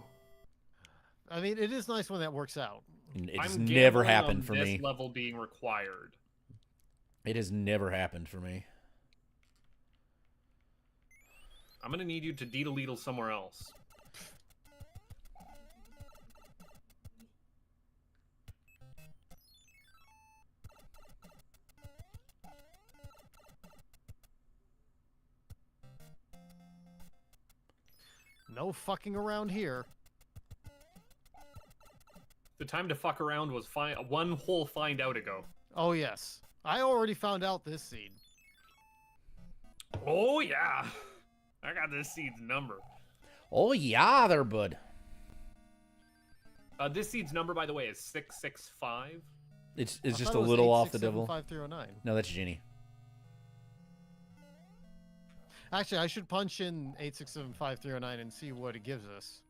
I mean, it is nice when that works out. It's I'm never gambling happened on for this me. level being required. It has never happened for me. I'm gonna need you to deedle somewhere else. No fucking around here. The time to fuck around was one whole find out ago. Oh yes, I already found out this seed. Oh yeah, I got this seed's number. Oh yeah, there, bud. This seed's number, by the way, is 665. It's I just thought a it was little off the devil. 8675309. No, that's Ginny. Actually, I should punch in 8675309 and see what it gives us.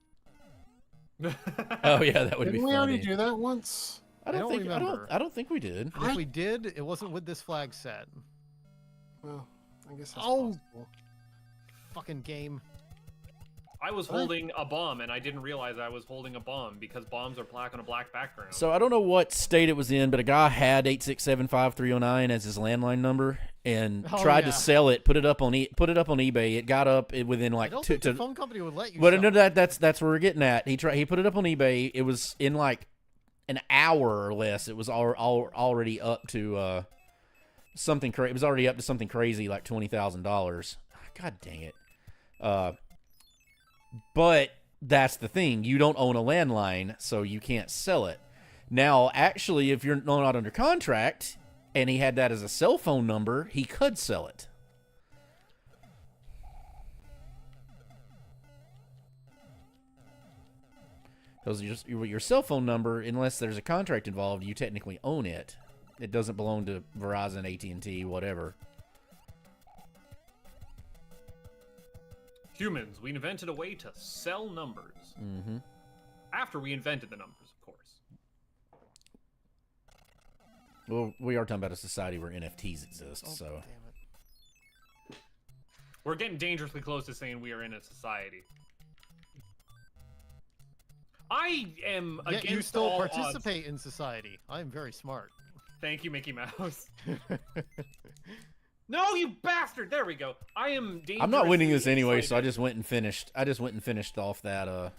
Oh yeah, that would Didn't be we already funny. do that once? I don't don't think. remember. I don't think we did. And if we did, it wasn't with this flag set. Well, I guess that's Oh. possible. Fucking game. I was holding a bomb, and I didn't realize I was holding a bomb because bombs are black on a black background. So I don't know what state it was in, but a guy had 8675309 as his landline number and Oh, tried yeah. to sell it. Put it up on eBay. It got up within I like don't two. think the phone company would let you. But sell no, it. that's where we're getting at. He put it up on eBay. It was in like an hour or less. It was already up to something crazy. It was already up to something crazy like $20,000. God dang it. But that's the thing. You don't own a landline, so you can't sell it. Now, actually, if you're not under contract and he had that as a cell phone number, he could sell it. Because your cell phone number, unless there's a contract involved, you technically own it. It doesn't belong to Verizon, AT&T, whatever. Humans, we invented a way to sell numbers. Mm-hmm. After we invented the numbers, of course. Well, we are talking about a society where NFTs exist, so... Damn it. We're getting dangerously close to saying we are in a society. I am Yet against you still all participate odds. in society. I am very smart. Thank you, Mickey Mouse. No, you bastard! There we go. I am dangerously I'm not winning this anyway, so I excited. just went and finished. I just went and finished off that.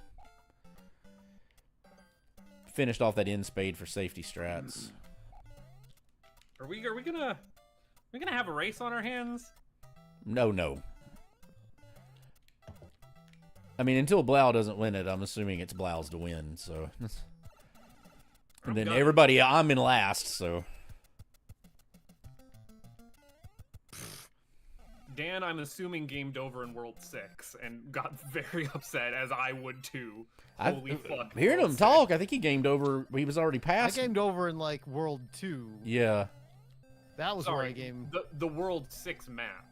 Finished off that end spade for safety strats. Are we gonna have a race on our hands? No. I mean, until Blau doesn't win it, I'm assuming it's Blau's to win. So, and then gonna- everybody, I'm in last. So, Dan, I'm assuming gamed over in World 6 and got very upset, as I would too. Holy fuck. hearing World him 6. talk, I think he gamed over. He was already I past. gamed over in like World 2. Yeah. That was where I Sorry, gamed. the World 6 map.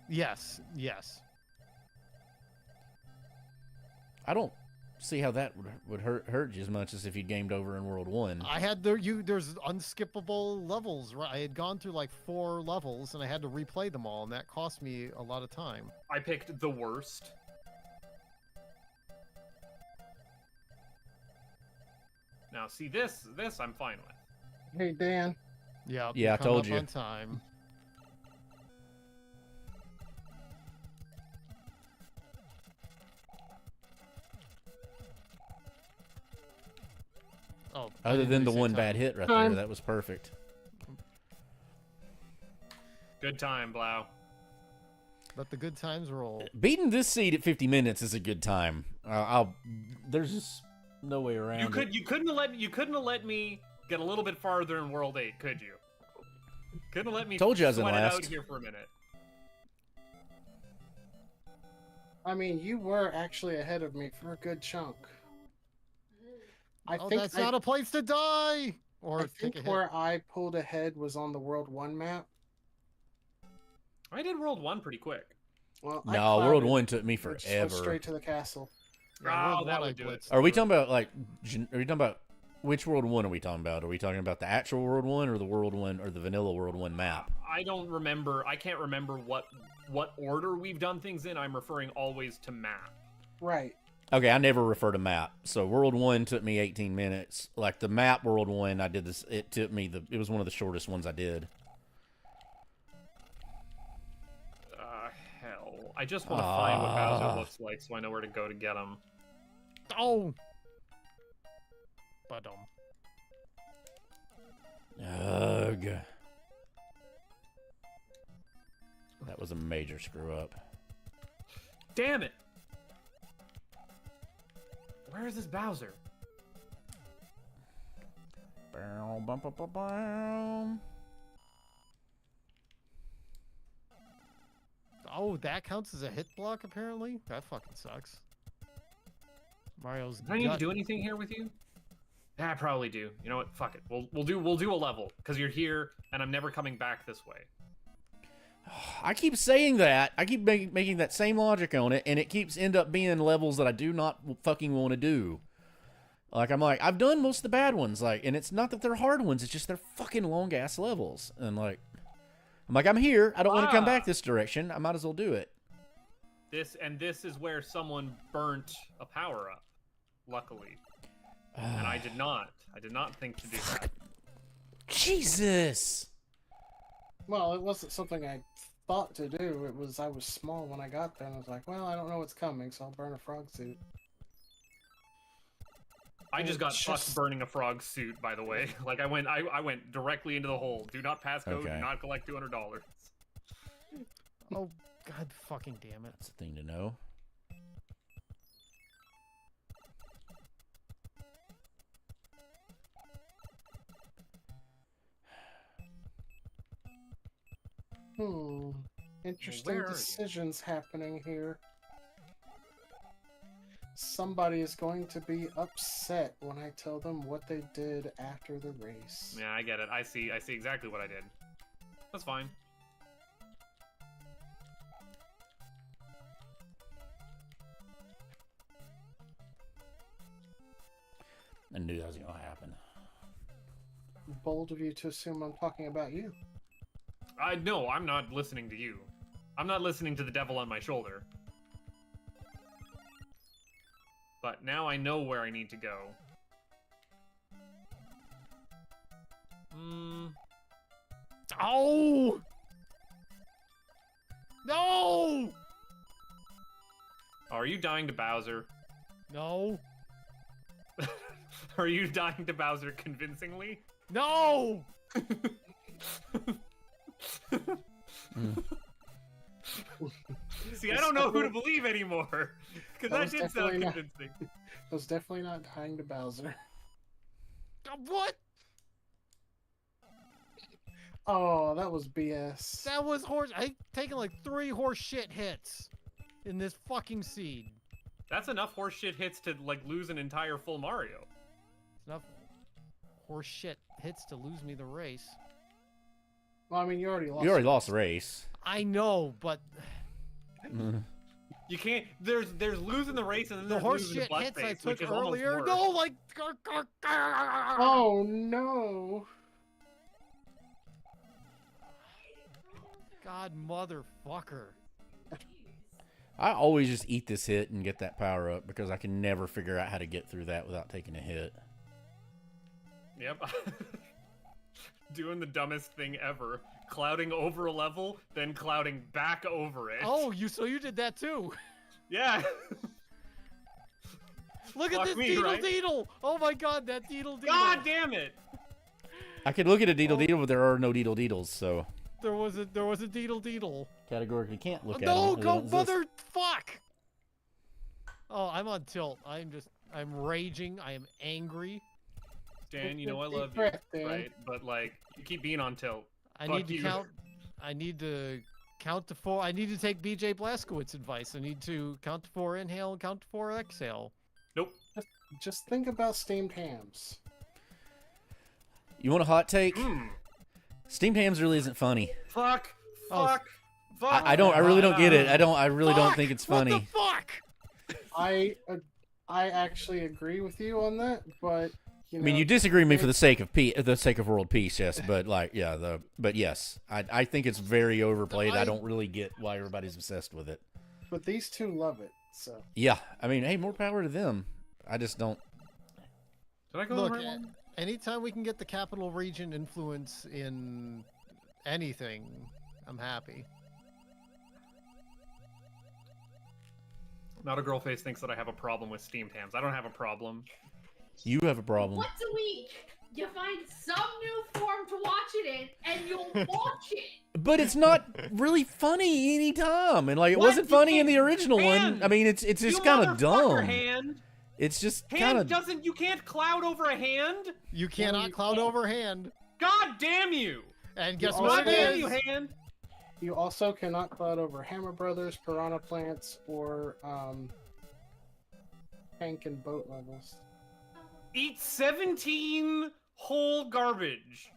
Yes. I don't see how that would hurt you as much as if you gamed over in World 1. I had there's unskippable levels, right? I had gone through like 4 levels and I had to replay them all, and that cost me a lot of time. I picked the worst. Now, see this I'm fine with. Hey, Dan. Yeah. Yeah, I told you. On time. Oh, I Other didn't than the really say one time. bad hit right Time. there, that was perfect. Good time, Blau. Let the good times roll. Beating this seed at 50 minutes is a good time. There's just no way around it. You couldn't have let me get a little bit farther in World 8, could you? Couldn't have let me Told you I was in sweat it out last. here for a minute. I mean, you were actually ahead of me for a good chunk. I Oh, think that's not a place to die. Or I take think a hit. where I pulled ahead was on the World 1 map. I did World 1 pretty quick. Well, I No, World clouded, 1 took me which went forever. straight to the castle. Yeah, World Oh, that One I would do it. blitzed Are we through. talking about, like, are we talking about, which World 1 are we talking about? Are we talking about the actual World 1 or the World 1 or the vanilla World 1 map? I don't remember. I can't remember what order we've done things in. I'm referring always to map. Right. Okay, I never refer to map. So World 1 took me 18 minutes. Like the map World 1, I did this, it took me, it was one of the shortest ones I did. Hell. I just want to find what Bowser looks like so I know where to go to get him. Oh. But Ugh. That was a major screw up. Damn it! Where is this Bowser? Bow, bum, bum, bum, bum. Oh, that counts as a hit block apparently? That fucking sucks. Mario's Do I need to gut- do anything here with you? Yeah, I probably do. You know what? Fuck it. We'll do a level because you're here and I'm never coming back this way. I keep saying that. I keep making that same logic on it, and it keeps end up being levels that I do not fucking want to do. Like, I'm like, I've done most of the bad ones, like, and it's not that they're hard ones, it's just they're fucking long-ass levels. And, like, I'm here. I don't want to come back this direction. I might as well do it. This is where someone burnt a power-up, luckily. And I did not. I did not think to do that. Jesus! Well, it wasn't something I thought to do. It was I was small when I got there, and I was like, well, I don't know what's coming, so I'll burn a frog suit. I just got fucked Just- burning a frog suit, by the way. Like I went directly into the hole. Do not pass code. Okay. Do not collect $200. Oh, god fucking damn it. That's a thing to know. Interesting where are you? decisions happening here. somebody is going to be upset when I tell them what they did after the race. Yeah, I get it. I see exactly what I did. That's fine. I knew that was gonna happen. Bold of you to assume I'm talking about you. No, I'm not listening to you. I'm not listening to the devil on my shoulder. But now I know where I need to go. Oh! No! Are you dying to Bowser? No. Are you dying to Bowser convincingly? No! See, I don't know who to believe anymore. Because that did sound convincing. I was definitely not dying to Bowser. What? Oh, that was BS. That was horse. I taken like 3 horse shit hits in this fucking seed. That's enough horseshit hits to like lose an entire full Mario. It's enough horse shit hits to lose me the race. Well, I mean, you already lost. You already lost the race. I know, but You can't. There's losing the race and then the there's horse losing the shit butt hits I face, took which is almost earlier. worse. No, like. Oh no! God, motherfucker. I always just eat this hit and get that power up because I can never figure out how to get through that without taking a hit. Yep. Doing the dumbest thing ever. Clouding over a level, then clouding back over it. Oh, so you did that too. Yeah. Look at Fuck this me, right? deedle. Oh my god, that deedle. God damn it. I could look at a deedle, but there are no deedles, so There was a deedle. categorically can't look at No, them. go motherfuck. Oh, I'm on tilt. I'm raging. I am angry. Dan, you know I love you, Correct, Dan. right? But like, you keep being on tilt. I Fuck need to you. count. I need to count to 4. I need to take BJ Blazkowicz's advice. I need to count to 4 inhale and count to 4 exhale. Nope. Just think about steamed hams. You want a hot take? Mm. Steamed hams really isn't funny. Fuck. Oh, Fuck. Fuck. I really don't get it. I really don't think it's funny. What the fuck? I actually agree with you on that, but you know, I mean, you disagree with me for the sake of world peace, yes, but like, yeah, but yes, I think it's very overplayed. I don't really get why everybody's obsessed with it. but these two love it. So Yeah, I mean, hey, more power to them. I just don't. Did I go Look, the right one? anytime we can get the capital region influence in anything, I'm happy. Not a girl face thinks that I have a problem with steamed hams. I don't have a problem. You have a problem. Once a week, you find some new form to watch it in, and you'll watch it. But it's not really funny anytime, and like it What? wasn't You funny in the can't- original one. Hand. I mean, it's just You kind of motherfucker, dumb. Hand. It's just Hand kind of. doesn't. You can't cloud over a hand. You cannot you cloud can't. over hand. God damn you. And guess You what God it damn is? you, Hand. you also cannot cloud over Hammer Brothers, Piranha Plants, or tank and boat levels. Eat 17 whole garbage.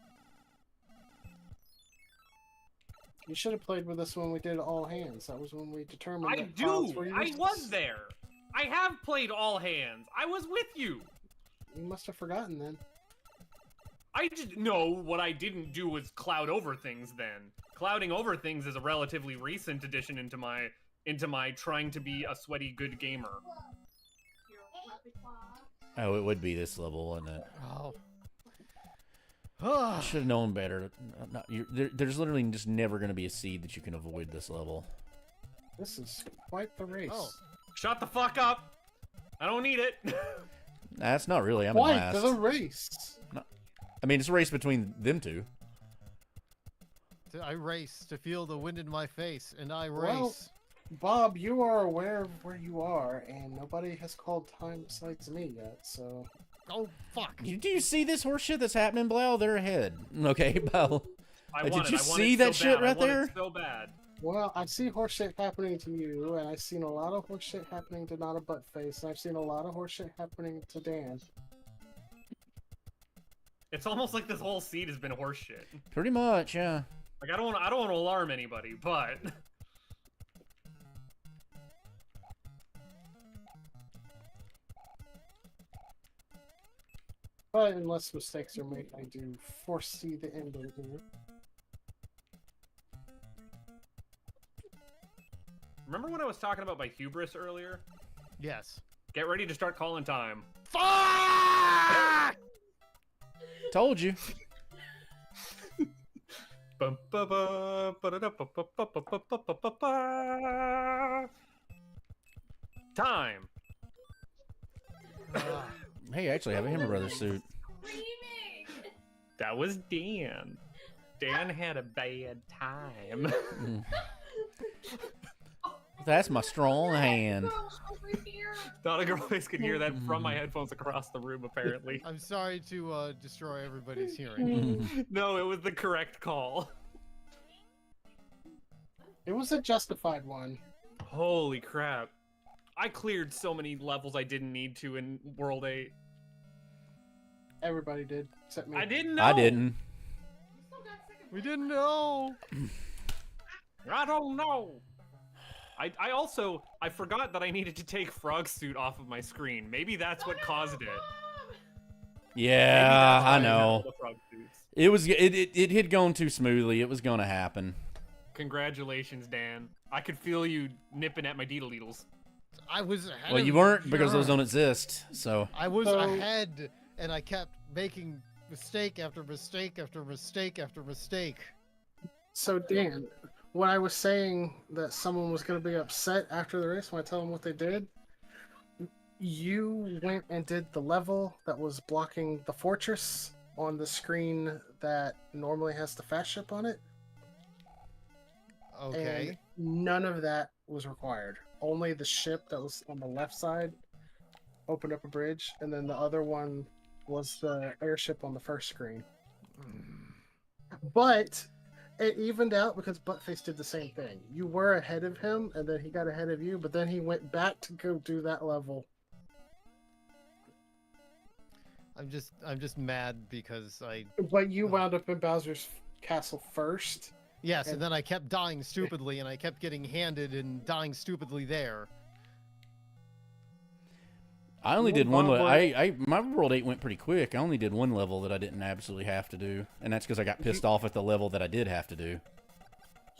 You should have played with us when we did all hands. That was when we determined. I that clouds do. were I useless. was there. I have played all hands. I was with you. You must have forgotten then. I just no. What I didn't do was cloud over things. Then clouding over things is a relatively recent addition into my trying to be a sweaty good gamer. Your repertoire. Oh, it would be this level, wouldn't it? Oh. I should have known better. There's literally just never going to be a seed that you can avoid this level. This is quite the race. Oh. Shut the fuck up. I don't need it. That's not really. I'm in Quite last. the race. I mean, it's a race between them two. I race to feel the wind in my face, and I race. Well, Bob, you are aware of where you are, and nobody has called time besides me yet, so... Oh, fuck. Do you see this horse shit that's happening, Blau? They're ahead. Okay, Blau. I Did want you it. I want see it so that shit bad. right I want there? it so bad. Well, I see horse shit happening to you, and I've seen a lot of horse shit happening to Not a Buttface, and I've seen a lot of horse shit happening to Dan. It's almost like this whole seed has been horseshit. Pretty much, yeah. Like I don't want to alarm anybody, but But unless mistakes are made, I do foresee the end of it. remember when I was talking about my hubris earlier? Yes. Get ready to start calling time. Fuck! Told you. Time. Hey, I actually have a Hammer Brothers suit. Screaming. That was Dan. Dan had a bad time. That's my strong hand. Over here. Thought a girl face could hear that from my headphones across the room, apparently. I'm sorry to destroy everybody's hearing. No, it was the correct call. It was a justified one. Holy crap. I cleared so many levels I didn't need to in World 8. Everybody did, except me. I didn't know. I didn't. You still got second We place. didn't know. I don't know. I forgot that I needed to take Frog Suit off of my screen. Maybe that's what caused it. Maybe Yeah, that's why I didn't have all know. the frog suits. It had gone too smoothly. It was gonna happen. Congratulations, Dan. I could feel you nipping at my deedle-deedles. I was ahead. Well, of you weren't because those Sure. don't exist. So I was So- ahead, and I kept making mistake after mistake after mistake after mistake. So, Dan, when I was saying that someone was going to be upset after the race when I tell them what they did, you went and did the level that was blocking the fortress on the screen that normally has the fast ship on it. Okay. And none of that was required. Only the ship that was on the left side opened up a bridge, and then the other one was the airship on the first screen. But it evened out because Buttface did the same thing. You were ahead of him, and then he got ahead of you, but then he went back to go do that level. I'm just mad because I But you wound up in Bowser's castle first. yes, and then I kept dying stupidly, and I kept getting handed and dying stupidly there. I only Well, did one. Bob, My World 8 went pretty quick. I only did one level that I didn't absolutely have to do, and that's because I got pissed off at the level that I did have to do.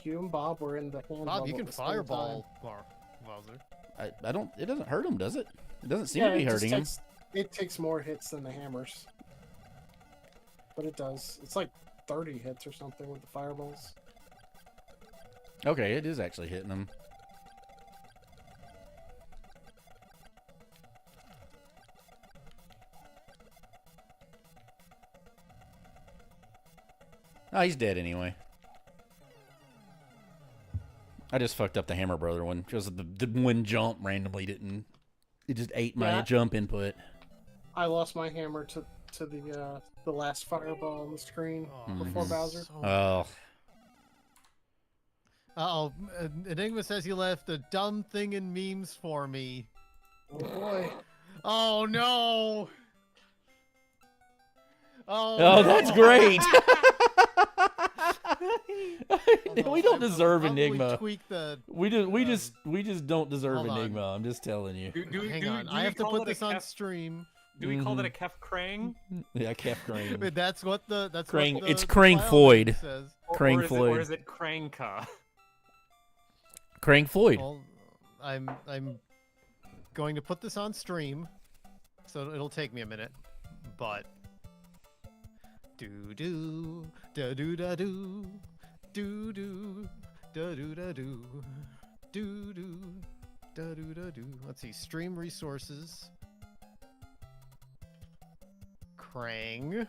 You and Bob were in the hand Bob, you level can at the same fireball time. Bowser. I don't. It doesn't hurt him, does it? It doesn't seem Yeah, to be it just hurting him. it takes more hits than the hammers. But it does. It's like 30 hits or something with the fireballs. Okay, it is actually hitting him. Oh, he's dead anyway. I just fucked up the Hammer Brother one because the one jump randomly didn't. It just ate my Yeah. jump input. I lost my hammer to the last fireball on the screen before Mhm. Bowser. Oh, Uh-oh, Enigma says he left a dumb thing in memes for me. Oh boy. Oh no! oh, that's great. Hold we on, don't I deserve probably Enigma. Tweak the. We just don't deserve Hold on. Enigma. I'm just telling you. Hang on, I have to put this on stream. Do we call that a Kef Krang? Yeah, Kef Crane. But that's what the Krang- what the, it's the Krang file Floyd. name says. Krang Or Floyd. is it Krangka? Crane Floyd. Well, I'm going to put this on stream, so it'll take me a minute, but do do da do da do do do da do da do do do da do da do. Let's see, stream resources. Krang.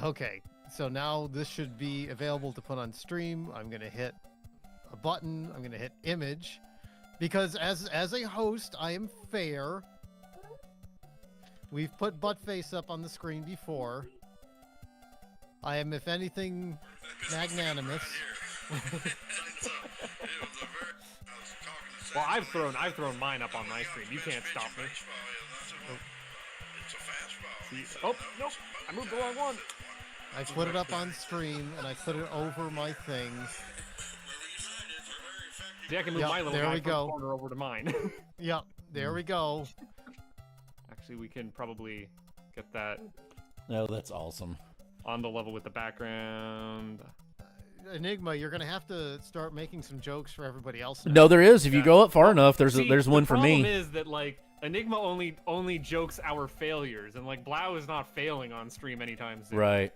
Okay, so now this should be available to put on stream. I'm gonna hit a button. I'm gonna hit image, because as a host, I am fair. We've put Buttface up on the screen before. I am, if anything, magnanimous. Well, I've thrown mine up on my stream. You can't stop me. Oh, nope. I moved the wrong one. I put it up on stream, and I put it over my thing. See, I can move Yep, my little there guy we from go. the corner over to mine. Yep, there we go. Actually, we can probably get that No, that's awesome. on the level with the background. Enigma, you're gonna have to start making some jokes for everybody else now. No, there is. If you Yeah. go up far enough, there's See, there's one for The me. problem is that like Enigma only jokes our failures, and like Blau is not failing on stream anytime soon. Right.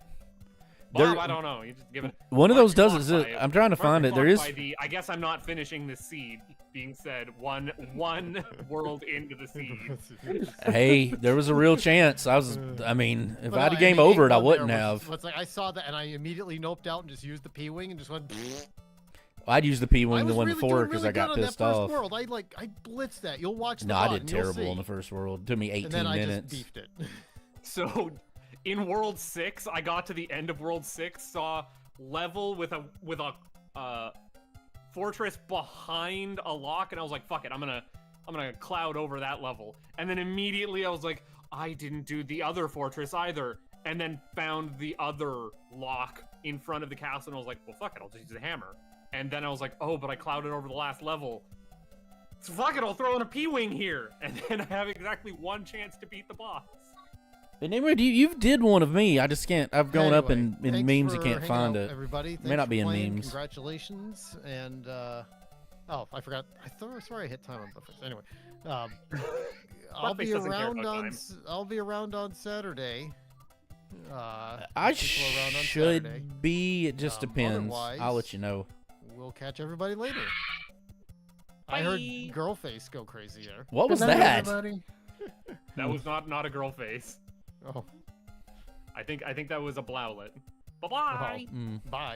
Bob, There- I don't know. You just give it. One of Mark those does your is clock by I'm trying to Mark your find it. clock There is. by the, I guess I'm not finishing the seed. Being said, one world into the seed. Hey, there was a real chance. I mean, if But I had a I game mean, over it, I Enigma wouldn't there have. was like I saw that and I immediately noped out and just used the P-wing and just went. I'd use the P I wing the was one really before doing because really I got good on pissed that first off. World. I blitzed that. You'll watch the No, I VOD did and you'll terrible see. in the first world. It took me 18 And then I minutes. just beefed it. So, in World 6, I got to the end of World 6, saw level with a fortress behind a lock, and I was like, "Fuck it, I'm gonna cloud over that level." And then immediately I was like, "I didn't do the other fortress either," and then found the other lock in front of the castle, and I was like, "Well, fuck it, I'll just use the hammer." And then I was like, "Oh, but I clouded over the last level. So fuck it, I'll throw in a P-wing here," and then I have exactly one chance to beat the boss. And anyway, you did one of me. I just can't. I've gone up in Anyway, thanks memes. You for can't hanging find out, it. Everybody, May thanks not for be in playing. memes. Congratulations, and oh, I forgot. Sorry, I hit time on Buffett. Anyway, I'll be doesn't care around about on time. I'll be around on Saturday. I if people are around on should Saturday. be. It just depends. I'll otherwise- let you know. We'll catch everybody later. I heard Girlface go crazy there. What was Good night, that? everybody. That was not a girl face. Oh, I think that was a blowlet. Bye bye. Mm. bye.